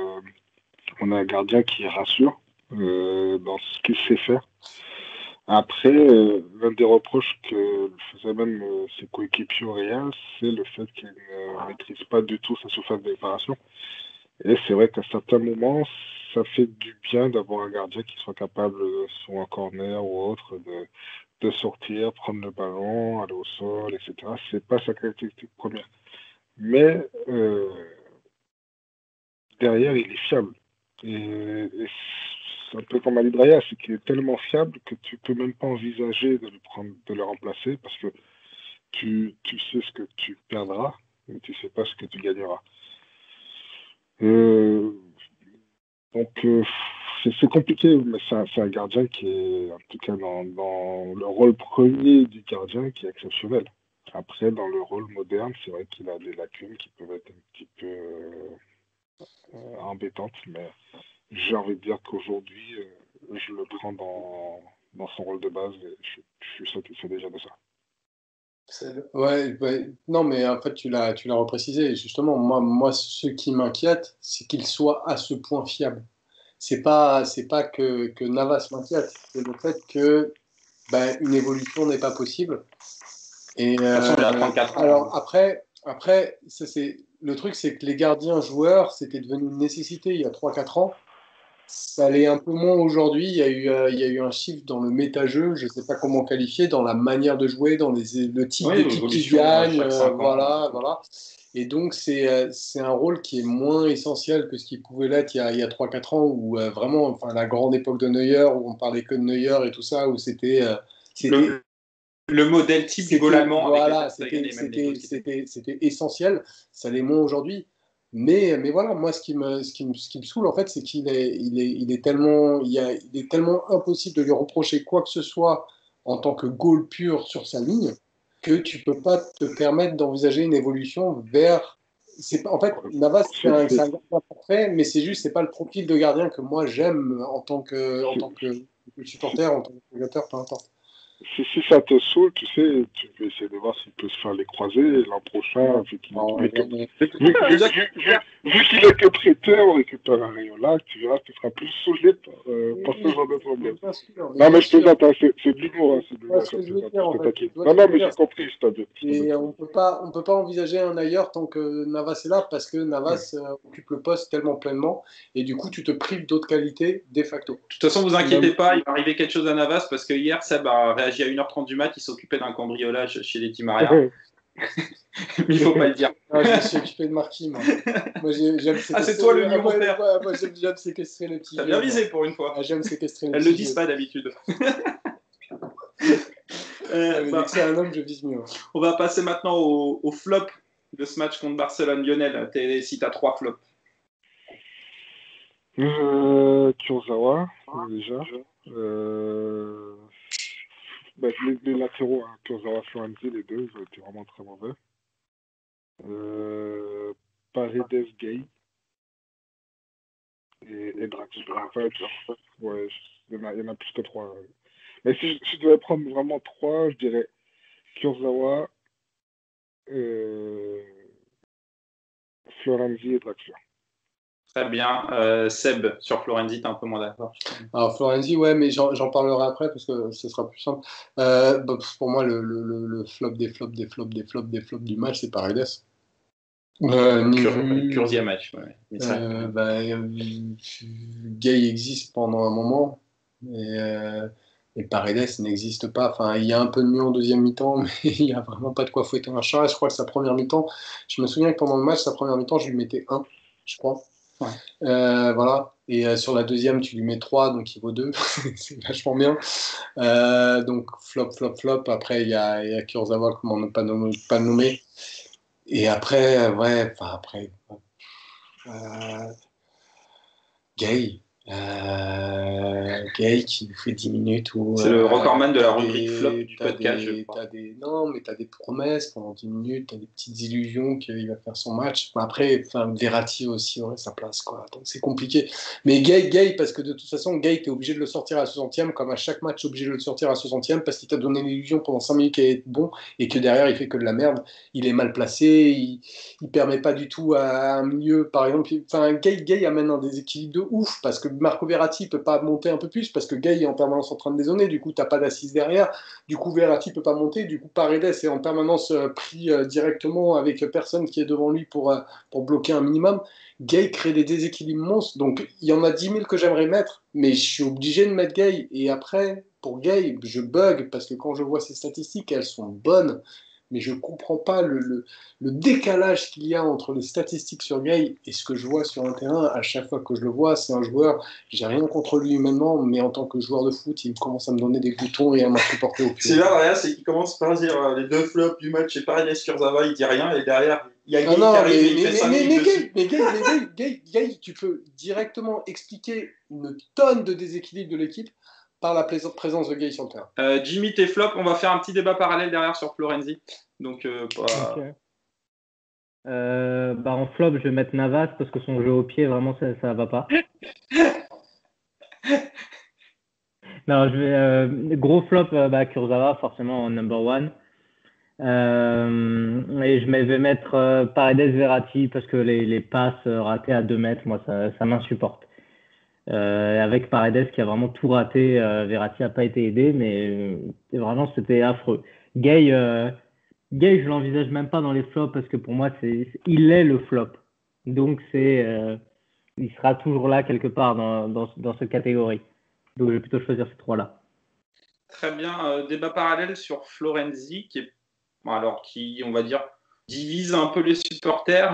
On a un gardien qui rassure dans ce qu'il sait faire. Après, l'un des reproches que faisaient même ses coéquipiers au Real, c'est le fait qu'il ne maîtrise pas du tout sa surface de réparation. Et c'est vrai qu'à certains moments, ça fait du bien d'avoir un gardien qui soit capable, sur un corner ou autre, de sortir, prendre le ballon, aller au sol, etc. C'est pas sa caractéristique première. Mais derrière, il est fiable. Et c'est un peu comme Ali Draya, c'est qu'il est tellement fiable que tu peux même pas envisager de le remplacer parce que tu sais ce que tu perdras, mais tu sais pas ce que tu gagneras. Euh, donc, c'est compliqué, mais c'est un gardien qui est, en tout cas, dans le rôle premier du gardien, qui est exceptionnel. Après, dans le rôle moderne, c'est vrai qu'il a des lacunes qui peuvent être un petit peu embêtantes, mais j'ai envie de dire qu'aujourd'hui, je le prends dans son rôle de base et je suis satisfait déjà de ça. Ouais, ouais. Non, mais en fait, tu l'as reprécisé. Justement, moi, ce qui m'inquiète, c'est qu'il soit à ce point fiable. C'est pas que Navas m'inquiète, c'est le fait que ben, une évolution n'est pas possible. Et De toute façon, il a 34 ans. alors après le truc, c'est que les gardiens joueurs, c'était devenu une nécessité il y a 3 4 ans. Ça l'est un peu moins aujourd'hui. Il y a eu un shift dans le méta-jeu, je ne sais pas comment qualifier, dans la manière de jouer, dans le type Oui, d'équipe qui évolution gagne. chaque 5 ans. Voilà. Et donc, c'est un rôle qui est moins essentiel que ce qui pouvait l'être il y a 3 4 ans, où vraiment, enfin, la grande époque de Neuer, où on parlait que de Neuer et tout ça, où c'était Le modèle type du goal allemand avec voilà, les Ter Stegen et même les goals qui étaient... c'était essentiel. Ça l'est moins aujourd'hui. Mais voilà, moi, ce qui me saoule, en fait, c'est qu'il est tellement, il est tellement impossible de lui reprocher quoi que ce soit en tant que goal pur sur sa ligne que tu peux pas te permettre d'envisager une évolution vers. En fait, Navas, c'est un gardien parfait, mais c'est pas le profil de gardien que moi j'aime en tant que supporter, en tant que spectateur, peu importe. Si ça te saoule, tu sais, tu peux essayer de voir s'il peut se faire les croisés. Et l'an prochain, vu qu'il est que prêteur, on récupère un Rayola, tu verras, tu seras plus saoulé par ce genre de problème. Bien sûr, Non, mais je sûr. plaisante, hein, c'est de l'humour, hein, c'est de Tu vois l'humour, ce que je veux je dire, en te fait. taquine. Tu vois Non, ce que non, je veux mais dire. j'ai compris, je t'aide. Et on peut pas envisager un ailleurs tant que Navas est là parce que Navas occupe le poste tellement pleinement et du coup tu te prives d'autres qualités de facto. De toute façon, vous inquiétez Même- pas, il va arriver quelque chose à Navas parce que hier, Seb a réagi à 1h30 du mat, il s'occupait d'un cambriolage chez les Di Maria. Mais il faut pas le dire. Ah, je me suis occupé de Marquis, moi. Moi, j'aime séquestrer. Ah, c'est toi le lion moi, père. moi, j'aime séquestrer les petits T'as jeux. bien moi. visé pour une fois. Ah, j'aime séquestrer les Elles petits le disent jeux. pas d'habitude. Ouais, mais dès que c'est un homme, je vise mieux. On va passer maintenant au flop de ce match contre Barcelone. Lionel, si t'as 3 flops. Kurzawa, déjà. Les latéraux, hein, Kurzawa, Florenzi, les deux, ils ont été vraiment très mauvais. Paredes, Gay et Draxler. En fait, ouais, il y en a plus que 3. Mais si je devais prendre vraiment 3, je dirais Kurzawa, Florenzi et Draxler. Très bien. Seb, sur Florenzi, t'es un peu moins d'accord. Alors, Florenzi, ouais, mais j'en parlerai après parce que ce sera plus simple. Pour moi, le flop des flops des flops des flops des flops du match, c'est Paredes. Curzia match. Ouais. Gay existe pendant un moment, et Paredes n'existe pas. Enfin, il y a un peu de mieux en deuxième mi-temps, mais il n'y a vraiment pas de quoi fouetter un chat. Je crois que sa première mi-temps, je me souviens que pendant le match, sa première mi-temps, je lui mettais 1, je crois. Ouais. Voilà. Et sur la deuxième, tu lui mets 3, donc il vaut 2. C'est vachement bien. Donc flop, flop, flop. Après, il y a Kurzawa, comment ne pas le nommer. Et après, ouais, enfin après, Gay. Gay qui nous fait 10 minutes où. C'est le recordman de la rubrique flop du t'as podcast, je crois. Non, mais t'as des promesses pendant 10 minutes, t'as des petites illusions qu'il va faire son match. Après, Verratti aussi aurait sa place, quoi. Donc c'est compliqué. Mais Gay, parce que de toute façon, Gay, t'es obligé de le sortir à la 60e, comme à chaque match, t'es obligé de le sortir à la 60e, parce qu'il t'a donné l'illusion pendant 5 minutes qu'il est bon, et que derrière, il fait que de la merde. Il est mal placé, il permet pas du tout à un milieu, par exemple. Enfin, Gay amène un déséquilibre de ouf, parce que Marco Verratti peut pas monter un peu plus, parce que Gay est en permanence en train de dézonner, du coup, t'as pas d'assise derrière, du coup, Verratti peut pas monter, du coup, Paredes est en permanence pris directement avec personne qui est devant lui pour bloquer un minimum. Gay crée des déséquilibres monstres, donc il y en a 10 000 que j'aimerais mettre, mais je suis obligé de mettre Gay, et après, pour Gay, je bug parce que quand je vois ses statistiques, elles sont bonnes, mais je ne comprends pas le décalage qu'il y a entre les statistiques sur Gay et ce que je vois sur un terrain. À chaque fois que je le vois, c'est un joueur, j'ai rien contre lui humainement, mais en tant que joueur de foot, il commence à me donner des boutons et à m'insupporter au plus. C'est là, rien, c'est qu'il commence par dire les 2 flops du match, et pareil, Kurzawa, il dit rien, et derrière, il y a Gay qui arrive et il fait 5 minutes dessus. Mais Gay, tu peux directement expliquer une tonne de déséquilibre de l'équipe par la présence de Gay sur le terrain. Jimmy, tes flops, on va faire un petit débat parallèle derrière sur Florenzi. Donc, Okay. En flop, je vais mettre Navas parce que son jeu au pied, vraiment, ça va pas. Non, je vais gros flop, Kurzawa, forcément en number one. Et je vais mettre Paredes, Verratti parce que les passes ratées à 2 mètres, moi, ça m'insupporte. Avec Paredes qui a vraiment tout raté, Verratti n'a pas été aidé, mais vraiment c'était affreux. Gay, je l'envisage même pas dans les flops parce que pour moi il est le flop, donc il sera toujours là quelque part dans cette catégorie. Donc je vais plutôt choisir ces 3-là. Très bien, débat parallèle sur Florenzi qui, on va dire, divise un peu les supporters.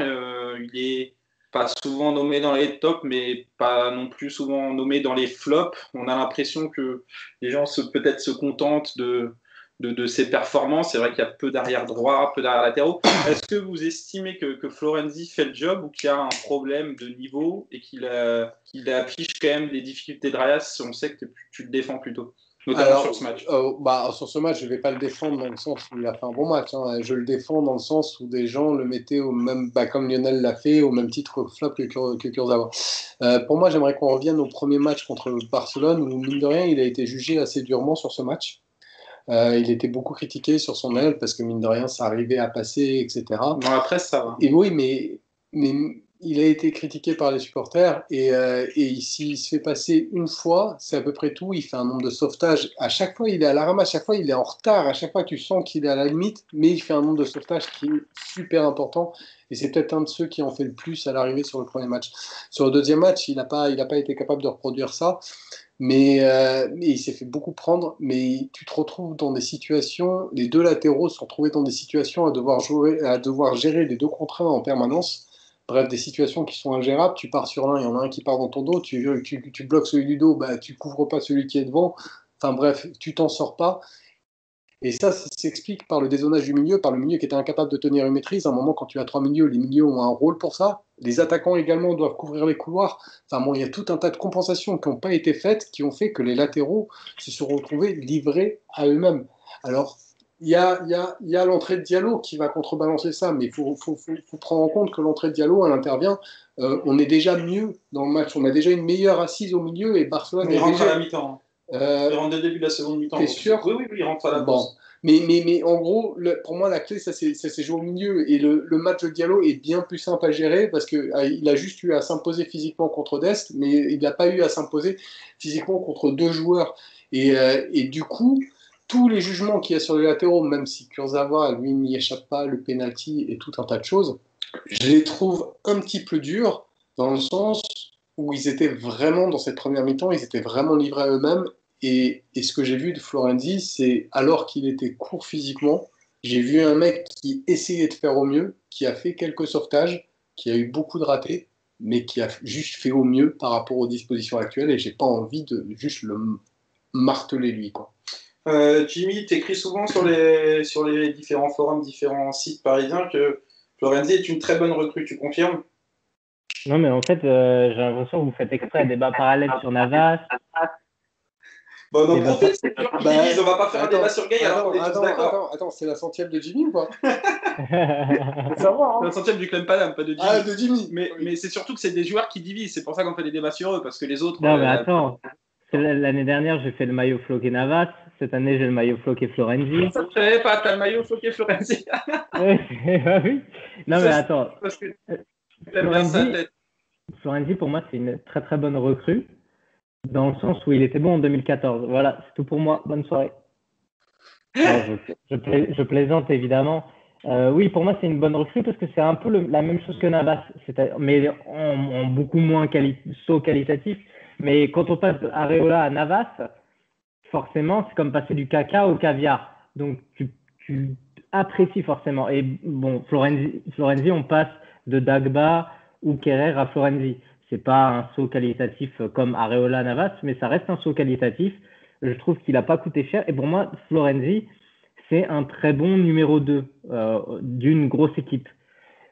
Il est pas souvent nommé dans les tops, mais pas non plus souvent nommé dans les flops. On a l'impression que les gens peut-être se contentent de ses performances. C'est vrai qu'il y a peu d'arrière droit, peu d'arrière latéraux. Est-ce que vous estimez que Florenzi fait le job ou qu'il y a un problème de niveau et qu'il affiche quand même des difficultés de Rayas? On sait que tu le défends plutôt. Notamment sur ce match. Sur ce match, je ne vais pas le défendre dans le sens où il a fait un bon match. Hein. Je le défends dans le sens où des gens le mettaient au même, comme Lionel l'a fait, au même titre flop que Kurzawa. Pour moi, j'aimerais qu'on revienne au premier match contre Barcelone où, mine de rien, il a été jugé assez durement sur ce match. Il était beaucoup critiqué sur son aile parce que, mine de rien, ça arrivait à passer, etc. Dans la presse, ça va. Et oui, mais il a été critiqué par les supporters et s'il se fait passer une fois, c'est à peu près tout. Il fait un nombre de sauvetages. À chaque fois, il est à la ramasse. À chaque fois, il est en retard. À chaque fois, tu sens qu'il est à la limite, mais il fait un nombre de sauvetages qui est super important. Et c'est peut-être un de ceux qui en fait le plus à l'arrivée sur le premier match. Sur le deuxième match, il n'a pas été capable de reproduire ça. Mais il s'est fait beaucoup prendre. Mais tu te retrouves dans des situations. Les 2 latéraux se sont retrouvés dans des situations à devoir gérer les 2 contre 1 en permanence. Bref, des situations qui sont ingérables. Tu pars sur l'un, il y en a un qui part dans ton dos, tu bloques celui du dos, tu couvres pas celui qui est devant. Enfin bref, tu t'en sors pas. Et ça s'explique par le dézonage du milieu, par le milieu qui était incapable de tenir une maîtrise. À un moment, quand tu as 3 milieux, les milieux ont un rôle pour ça. Les attaquants également doivent couvrir les couloirs. Enfin bon, il y a tout un tas de compensations qui n'ont pas été faites, qui ont fait que les latéraux se sont retrouvés livrés à eux-mêmes. Alors, il y a l'entrée de Diallo qui va contrebalancer ça, mais il faut prendre en compte que l'entrée de Diallo, elle intervient. On est déjà mieux dans le match, on a déjà une meilleure assise au milieu et Barcelone il rentre déjà... à la mi-temps. Il rentre dès le début de la seconde mi-temps. T'es sûr? Oui, il rentre à la pause. Mais en gros, pour moi, la clé, ça s'est joué au milieu. Et le match de Diallo est bien plus simple à gérer parce qu'il a juste eu à s'imposer physiquement contre Dest, mais il n'a pas eu à s'imposer physiquement contre 2 joueurs. Et du coup, tous les jugements qu'il y a sur les latéraux, même si Kurzawa, lui, n'y échappe pas, le penalty et tout un tas de choses, je les trouve un petit peu durs dans le sens où ils étaient vraiment, dans cette première mi-temps, ils étaient vraiment livrés à eux-mêmes. Et ce que j'ai vu de Florenzi, c'est alors qu'il était court physiquement, j'ai vu un mec qui essayait de faire au mieux, qui a fait quelques sauvetages, qui a eu beaucoup de ratés, mais qui a juste fait au mieux par rapport aux dispositions actuelles. Et j'ai pas envie de juste le marteler lui, quoi. Jimmy, tu écris souvent sur les différents forums, différents sites parisiens que Florenzi est une très bonne recrue, tu confirmes? Non, mais en fait, j'ai l'impression que vous faites exprès un débat parallèle sur Navas. Bon, on profite, c'est sûr qu'ils disent, on va pas faire un débat sur Gay alors qu'on est tous d'accord. Attends, c'est la 100e de Jimmy ou pas? Savoir, hein. La 100e du Club Paname, pas de Jimmy. Ah, de Jimmy. Mais c'est surtout que c'est des joueurs qui divisent, c'est pour ça qu'on fait des débats sur eux, parce que les autres... Non, mais attends, l'année dernière, j'ai fait le maillot floqué Navas, cette année, j'ai le maillot floqué Florenzi. Ça, je savais pas, t'as le maillot floqué Florenzi. Oui. Non, mais attends. Parce que Florenzi, pour moi, c'est une très très bonne recrue. Dans le sens où il était bon en 2014. Voilà, c'est tout pour moi. Bonne soirée. Alors, je plaisante évidemment. Oui, pour moi, c'est une bonne recrue parce que c'est un peu la même chose que Navas, mais en beaucoup moins saut qualitatif. Mais quand on passe d'Areola à Navas, forcément, c'est comme passer du caca au caviar. Donc, tu apprécies forcément. Et bon, Florenzi, on passe de Dagba ou Kerrer à Florenzi. C'est pas un saut qualitatif comme Areola Navas, mais ça reste un saut qualitatif. Je trouve qu'il n'a pas coûté cher. Et pour moi, Florenzi, c'est un très bon numéro 2 d'une grosse équipe.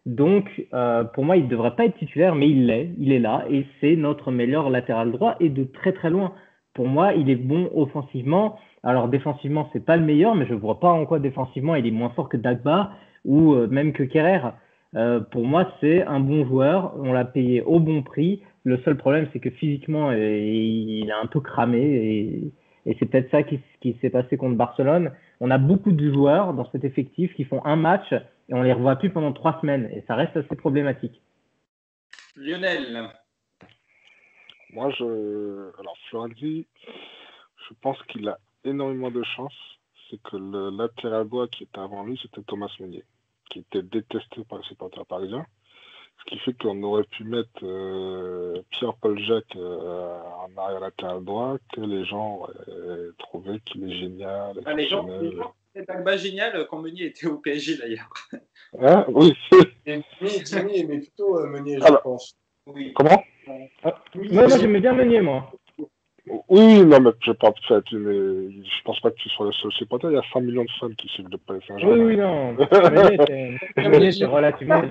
Donc, pour moi, il ne devrait pas être titulaire, mais il l'est. Il est là et c'est notre meilleur latéral droit et de très très loin. Pour moi, il est bon offensivement. Alors, défensivement, c'est pas le meilleur, mais je ne vois pas en quoi défensivement il est moins fort que Dagba ou même que Kerrer. Pour moi, c'est un bon joueur. On l'a payé au bon prix. Le seul problème, c'est que physiquement, il est un peu cramé et c'est peut-être ça qui s'est passé contre Barcelone. On a beaucoup de joueurs dans cet effectif qui font un match et on les revoit plus pendant 3 semaines et ça reste assez problématique. Lionel. Moi, alors Florenzi, je pense qu'il a énormément de chance. C'est que le latéral droit qui était avant lui, c'était Thomas Meunier, qui était détesté par les supporters parisiens. Ce qui fait qu'on aurait pu mettre Pierre-Paul Jacques en arrière latéral droit, que les gens auraient trouvé qu'il est génial. Les gens c'est Dagba génial quand Meunier était au PSG d'ailleurs. Hein oui. Jimmy aimait plutôt Meunier, je pense. Oui. Comment moi, j'aimais bien Meunier, moi. Oui, non, mais je pense pas que tu sois le seul supporter. Il y a 100 millions de fans qui suivent le Paris Saint-Germain. Oui, non. Meunier, c'est relativement.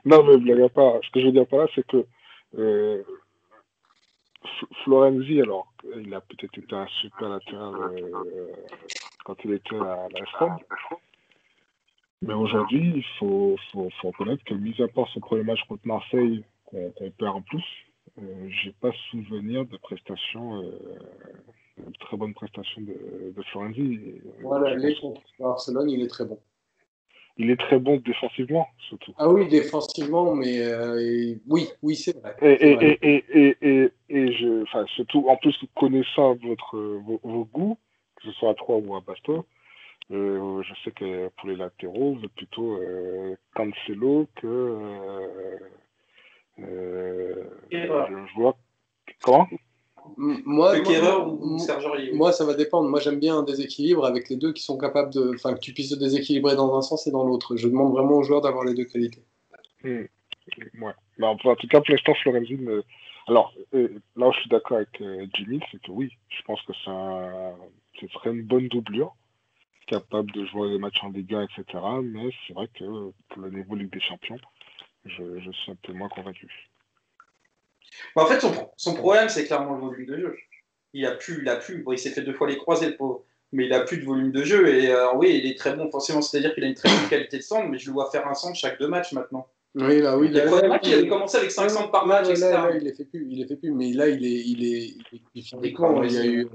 Non, mais blague à part. Ce que je veux dire par là, c'est que Florenzi, alors, il a peut-être été un super latéral quand il était à la FM. Mais aujourd'hui, il faut reconnaître que, mis à part son premier match contre Marseille, qu'on perd en plus, j'ai pas souvenir de prestations, de très bonnes prestations de Florenzi. Voilà, contre Barcelone, il est très bon. Il est très bon défensivement, surtout. Ah oui, défensivement, mais oui, c'est vrai. Surtout, en plus, connaissant vos goûts, que ce soit à Troyes ou à Basto, je sais que pour les latéraux, vous êtes plutôt Cancelo que le joueur. Comment? Moi, ça va dépendre. Moi, j'aime bien un déséquilibre avec les deux qui sont capables que tu puisses te déséquilibrer dans un sens et dans l'autre. Je demande vraiment aux joueurs d'avoir les deux qualités. Ouais. Bah, en tout cas, pour l'instant, Florenzi. Alors, là où je suis d'accord avec Jimmy, c'est que oui, je pense que ce serait une bonne doublure, capable de jouer des matchs en Ligue 1, etc. Mais c'est vrai que pour le niveau Ligue des Champions, je suis un peu moins convaincu. En fait, son problème, c'est clairement le volume de jeu. Il a plus. Bon, il s'est fait 2 fois les croisés, le pauvre, mais il a plus de volume de jeu. Et oui, il est très bon, forcément. C'est-à-dire qu'il a une très bonne qualité de centre, mais je le vois faire un centre chaque 2 matchs maintenant. Oui, là, oui. Le premier match, il avait commencé avec 5 centres par match, etc. Là, il les fait plus. Mais là, il est physiquement, il y a eu.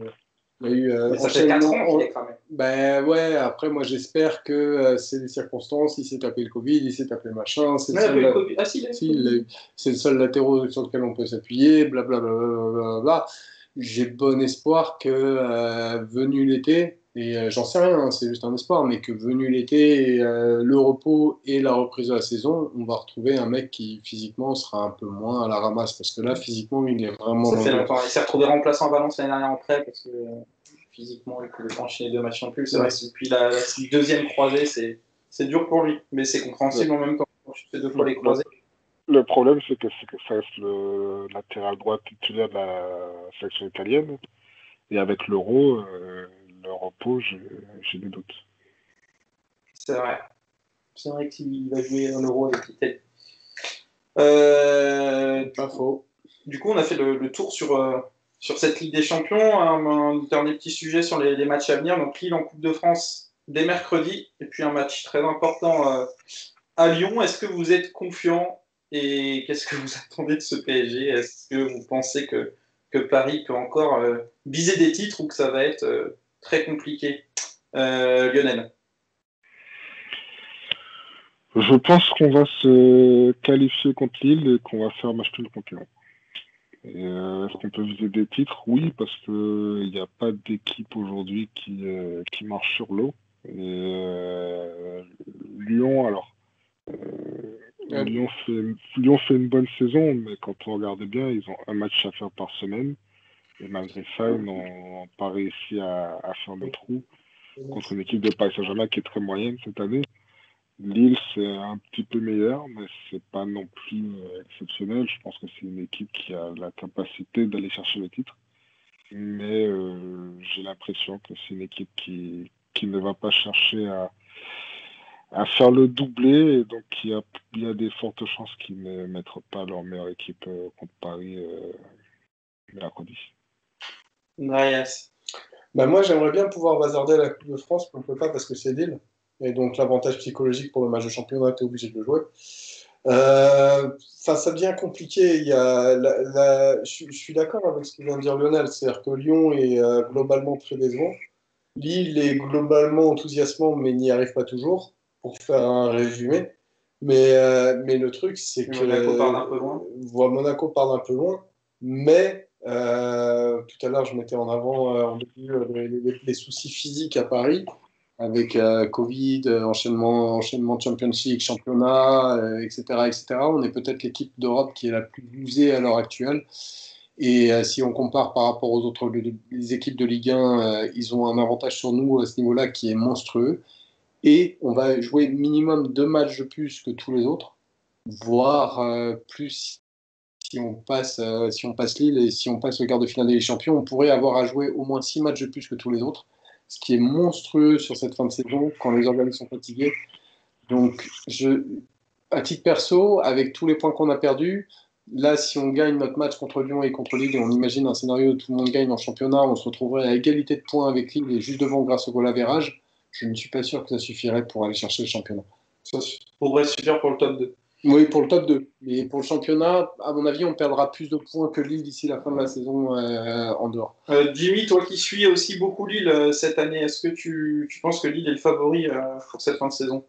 Ça fait 4 ans qu'il est cramé. Ben ouais, après, moi, j'espère que c'est des circonstances. Il s'est tapé le Covid, il s'est tapé machin. C'est le seul latéraux sur lequel on peut s'appuyer, blablabla. J'ai bon espoir que venu l'été, et j'en sais rien, hein, c'est juste un espoir, mais que venu l'été, le repos et la reprise de la saison, on va retrouver un mec qui physiquement sera un peu moins à la ramasse, parce que là, physiquement, il est vraiment... Ça fait longtemps. Il s'est retrouvé remplaçant à Valence l'année dernière en prêt, parce que physiquement, il pouvait pas enchaîner 2 matchs non plus. C'est vrai que depuis la deuxième croisée, c'est dur pour lui, mais c'est compréhensible en même temps. Quand tu fais 2 fois les croisés. Le problème, c'est que ça reste le latéral droit titulaire de la sélection italienne. Et avec l'Euro, le repos, j'ai des doutes. C'est vrai. C'est vrai qu'il va jouer un Euro avec l'Italie. Pas faux. Du coup, on a fait le tour sur cette Ligue des Champions. Un dernier petit sujet sur les matchs à venir. Donc, Lille en Coupe de France dès mercredi. Et puis, un match très important à Lyon. Est-ce que vous êtes confiant? Et qu'est-ce que vous attendez de ce PSG? Est-ce que vous pensez que Paris peut encore viser des titres ou que ça va être très compliqué? Lionel? Je pense qu'on va se qualifier contre Lille et qu'on va faire match nul contre Lyon. Est-ce qu'on peut viser des titres? Oui, parce qu'il n'y a pas d'équipe aujourd'hui qui marche sur l'eau. Lyon, alors... Lyon fait une bonne saison, mais quand on regarde bien, ils ont un match à faire par semaine. Et malgré ça, ils n'ont pas réussi à faire le trou contre une équipe de Paris Saint-Germain qui est très moyenne cette année. Lille, c'est un petit peu meilleur, mais c'est pas non plus exceptionnel. Je pense que c'est une équipe qui a la capacité d'aller chercher le titre. Mais j'ai l'impression que c'est une équipe qui ne va pas chercher à faire le doublé. Et donc, il y a des fortes chances qu'ils ne mettent pas leur meilleure équipe contre Paris mercredi. Andreas. Moi, j'aimerais bien pouvoir bazarder la Coupe de France, mais on ne peut pas parce que c'est Lille. Et donc, l'avantage psychologique pour le match de championnat, tu es obligé de le jouer. Ça devient compliqué. Je suis d'accord avec ce que vient de dire Lionel. C'est-à-dire que Lyon est globalement très décevant. Lille est globalement enthousiasmant, mais n'y arrive pas toujours, pour faire un résumé. Mais le truc, c'est que Monaco part d'un peu loin. Monaco part d'un peu loin, mais tout à l'heure, je mettais en avant en début, les soucis physiques à Paris, avec Covid, enchaînement de Champions League, championnat, etc., etc. On est peut-être l'équipe d'Europe qui est la plus usée à l'heure actuelle. Et si on compare par rapport aux autres les équipes de Ligue 1, ils ont un avantage sur nous à ce niveau-là qui est monstrueux. Et on va jouer minimum 2 matchs de plus que tous les autres, voire plus si on passe Lille et si on passe le quart de finale des Champions, on pourrait avoir à jouer au moins 6 matchs de plus que tous les autres, ce qui est monstrueux sur cette fin de saison quand les organismes sont fatigués. Donc, à titre perso, avec tous les points qu'on a perdus, là, si on gagne notre match contre Lyon et contre Lille, et on imagine un scénario où tout le monde gagne en championnat, on se retrouverait à égalité de points avec Lille et juste devant grâce au goal average. Je ne suis pas sûr que ça suffirait pour aller chercher le championnat. Ça pourrait suffire pour le top 2. Oui, pour le top 2. Mais pour le championnat, à mon avis, on perdra plus de points que Lille d'ici la fin de la saison en dehors. Jimmy, toi qui suis aussi beaucoup Lille cette année, est-ce que tu penses que Lille est le favori pour cette fin de saison?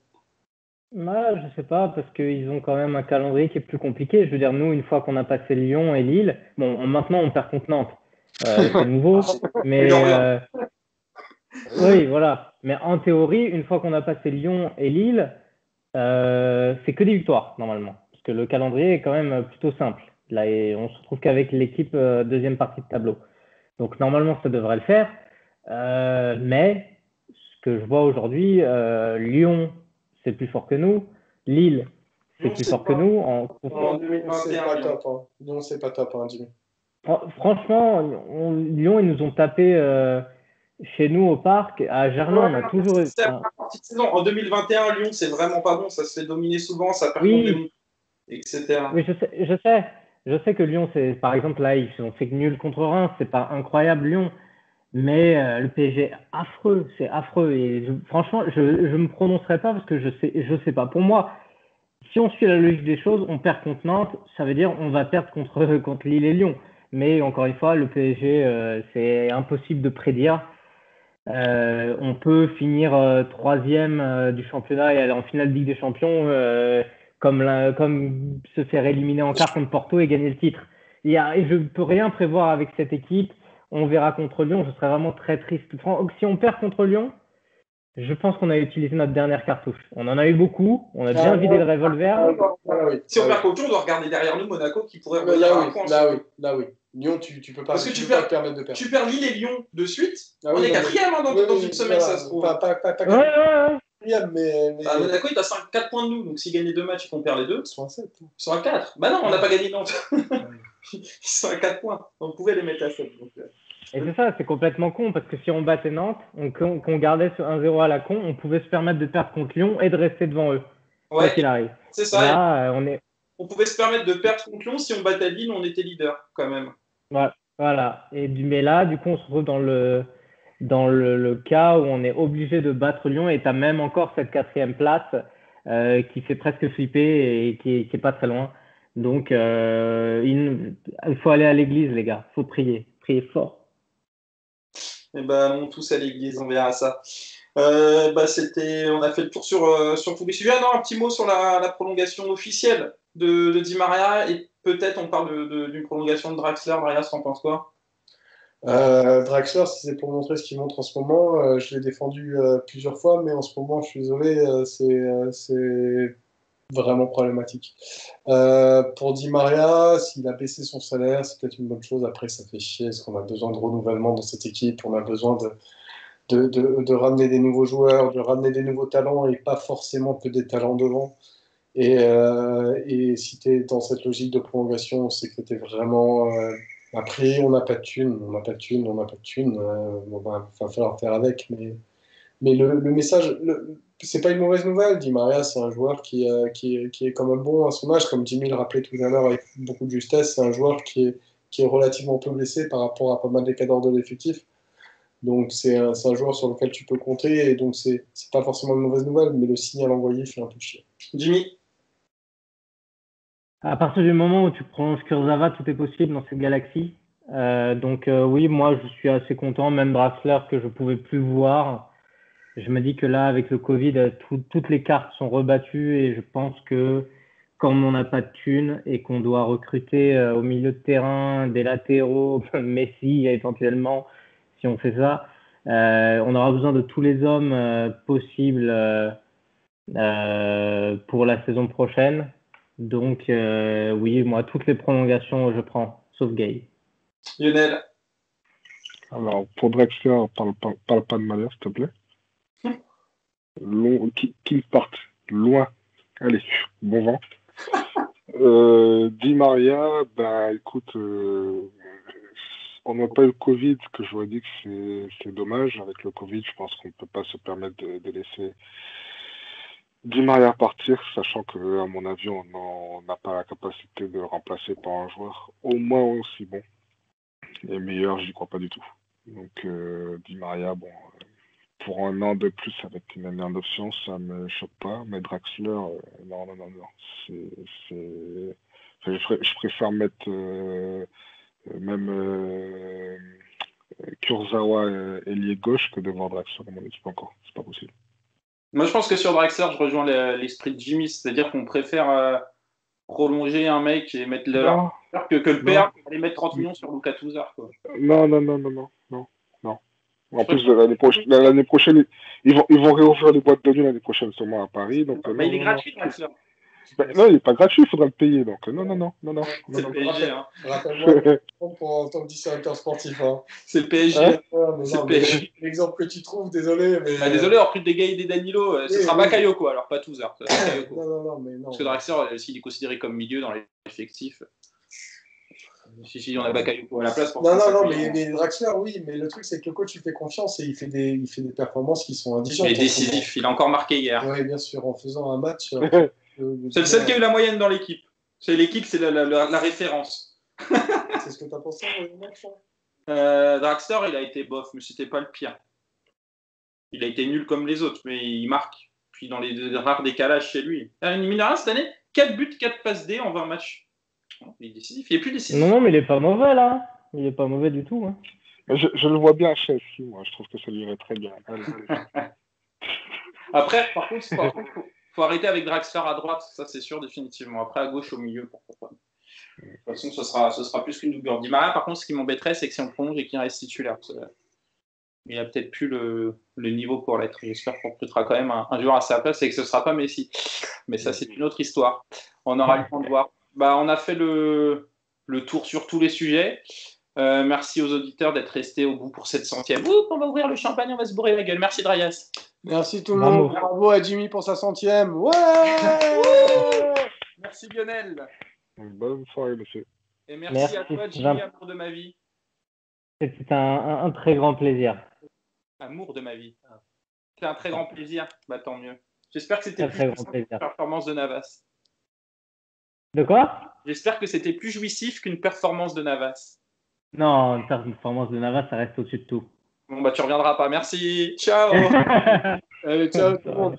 Je sais pas, parce qu'ils ont quand même un calendrier qui est plus compliqué. Je veux dire, nous, une fois qu'on a passé Lyon et Lille, maintenant on perd contre Nantes. C'est nouveau, mais oui, voilà. Mais en théorie, une fois qu'on a passé Lyon et Lille, c'est que des victoires, normalement. Parce que le calendrier est quand même plutôt simple. Là, on se retrouve qu'avec l'équipe deuxième partie de tableau. Donc, normalement, ça devrait le faire. Mais ce que je vois aujourd'hui, Lyon, c'est plus fort que nous. Lille, c'est plus fort que nous. En 2021, c'est pas top. Hein. Lyon, c'est pas top, hein, Jimmy. Franchement, Lyon, ils nous ont tapé chez nous au parc. À Gerland, on a toujours eu. En 2021, Lyon, c'est vraiment pas bon. Ça se fait dominer souvent, ça perd contre des mondes, etc. Oui, je sais que Lyon, par exemple, là, ils ont fait nul contre Reims. C'est pas incroyable, Lyon. Mais le PSG, affreux, c'est affreux. Et franchement, je me prononcerai pas parce que je sais pas. Pour moi, si on suit la logique des choses, on perd contre Nantes, ça veut dire on va perdre contre Lille et Lyon. Mais encore une fois, le PSG, c'est impossible de prédire. On peut finir troisième du championnat et aller en finale de Ligue des Champions comme se faire éliminer en quart contre Porto et gagner le titre. Et je ne peux rien prévoir avec cette équipe. On verra contre Lyon. Je serais vraiment très triste. Si on perd contre Lyon, je pense qu'on a utilisé notre dernière cartouche. On en a eu beaucoup. On a bien vidé le revolver. Si on perd contre Lyon, on doit regarder derrière nous Monaco qui pourrait revenir à un point. Là oui. Lyon, tu peux pas. Parce que tu peux pas te permettre de perdre. Tu perds Lille et Lyon de suite. On est quatrième dans une semaine, ça se trouve. Pas quatrième, mais... Monaco, il a 4 points de nous. Donc s'ils gagnent 2 matchs et qu'on perd les 2, ils sont à 7. Ils sont à 4. Bah non, on n'a pas gagné Nantes. Ils sont à 4 points. On pouvait les mettre à 7. Donc, Et c'est ça, c'est complètement con, parce que si on battait Nantes, qu'on gardait ce 1-0 à la con, on pouvait se permettre de perdre contre Lyon et de rester devant eux, quoi qu'il arrive. C'est ça. Là, on pouvait se permettre de perdre contre Lyon. Si on battait Lille, on était leader, quand même. Voilà. Mais là, du coup, on se retrouve dans le cas où on est obligé de battre Lyon, et tu as même encore cette 4e place qui fait presque flipper et qui est pas très loin. Donc, il faut aller à l'église, les gars. Il faut prier fort. Eh ben, on tous à l'église, on verra ça. On a fait le tour sur tous les sujets. Non, un petit mot sur la prolongation officielle de Di Maria, et peut-être on parle d'une prolongation de Draxler. Andreas, t'en penses quoi? Draxler, si c'est pour montrer ce qu'il montre en ce moment, je l'ai défendu plusieurs fois, mais en ce moment, je suis désolé, vraiment problématique. Pour Di Maria, s'il a baissé son salaire, c'est peut-être une bonne chose. Après, ça fait chier, parce qu'on a besoin de renouvellement dans cette équipe, on a besoin de ramener des nouveaux joueurs, de ramener des nouveaux talents et pas forcément que des talents devant. Et si tu es dans cette logique de prolongation, c'est que tu es vraiment. Après, on n'a pas de thunes, on n'a pas de thunes, on n'a pas de thunes. Bon, va falloir faire avec. Mais le message, c'est pas une mauvaise nouvelle. Di Maria, c'est un joueur qui est quand même bon à son âge. Comme Jimmy le rappelait tout à l'heure avec beaucoup de justesse, c'est un joueur qui est relativement peu blessé par rapport à pas mal des cadres de l'effectif. Donc c'est un joueur sur lequel tu peux compter. Et donc c'est pas forcément une mauvaise nouvelle, mais le signal envoyé fait un peu chier. Jimmy? À partir du moment où tu prolonges Kurzawa, tout est possible dans cette galaxie. Oui, moi je suis assez content, même Draxler que je pouvais plus voir. Je me dis que là, avec le Covid, toutes les cartes sont rebattues et je pense que comme on n'a pas de thunes et qu'on doit recruter au milieu de terrain des latéraux, Messi éventuellement, si on fait ça, on aura besoin de tous les hommes possibles pour la saison prochaine. Donc oui, moi, toutes les prolongations, je prends, sauf Gay. Lionel? Alors, pour Drexler, parle pas de malheur, s'il te plaît. Qu'il parte loin. Allez, bon vent. Di Maria, bah écoute, on n'a pas eu le Covid, que je vous ai dit que c'est dommage. Avec le Covid, je pense qu'on ne peut pas se permettre de laisser Di Maria partir, sachant que, à mon avis, on n'a pas la capacité de le remplacer par un joueur au moins aussi bon. Et meilleur, j'y crois pas du tout. Donc, Di Maria, bon, pour un an de plus avec une année en option, ça me choque pas. Mais Draxler, non. Je préfère mettre même Kurzawa ailier gauche que de voir Draxler dans mon équipe encore. C'est pas possible. Moi, je pense que sur Draxler, je rejoins l'esprit de Jimmy, c'est-à-dire qu'on préfère prolonger un mec et mettre que le père aller mettre 30 millions sur Lucas Touzard. Non. En plus, l'année prochaine, ils vont réouvrir les boîtes de nuit l'année prochaine, sûrement à Paris. Donc, il est gratuit, Draxler. Non, il n'est pas gratuit, il faudra le payer. Donc, non. C'est le PSG. Hein. Rappelle-moi, en tant que directeur sportif. Hein. C'est le PSG. L'exemple que tu trouves, désolé. Mais... désolé, en plus des gars et des Danilo, ce sera Bakayoko, alors pas Touzard. Non. Parce que Draxler, s'il est considéré comme milieu dans l'effectif. Si, on a Bakayoko à la place. Non, mais Draxler, oui, mais le truc, c'est que le coach, il fait confiance et il fait des performances qui sont indigentes. Il est décisif, il a encore marqué hier. Oui, bien sûr, en faisant un match. C'est le seul qui a eu la moyenne dans l'équipe. C'est l'équipe, c'est la référence. C'est ce que tu as pensé au match, Draxler, il a été bof, mais c'était pas le pire. Il a été nul comme les autres, mais il marque. Puis dans les rares décalages chez lui. Mine de rien, cette année, 4 buts, 4 passes D en 20 matchs. Il est décisif, il est plus décisif. Non, mais il est pas mauvais là. Il est pas mauvais du tout. Hein. Je le vois bien à Chelsea, moi. Je trouve que ça lui irait très bien. Après, par contre, faut arrêter avec Draxler à droite, ça c'est sûr définitivement. Après à gauche, au milieu, pourquoi pas. De toute façon, ce sera plus qu'une doublure. Di Maria, par contre, ce qui m'embêterait, c'est que si on prolonge et qu'il reste titulaire, il a peut-être plus le niveau pour l'être. J'espère qu'on recrutera quand même un joueur à sa place et que ce ne sera pas Messi. Mais ça, c'est une autre histoire. On aura le temps de voir. On a fait le tour sur tous les sujets. Merci aux auditeurs d'être restés au bout pour cette 100e. On va ouvrir le champagne, on va se bourrer la gueule. Merci Drayas. Merci tout le monde. Bravo à Jimmy pour sa 100e. Ouais. Merci Lionel. Bonne soirée, monsieur. Et merci à toi, Jimmy, amour de ma vie. C'était un très grand plaisir. Amour de ma vie. C'était un très grand plaisir. Tant mieux. J'espère que c'était plus jouissif qu'une performance de Navas. De quoi? J'espère que c'était plus jouissif qu'une performance de Navas. Non, une performance de Navas, ça reste au-dessus de tout. Bon, tu reviendras pas. Merci. Ciao. Allez, ciao tout le monde.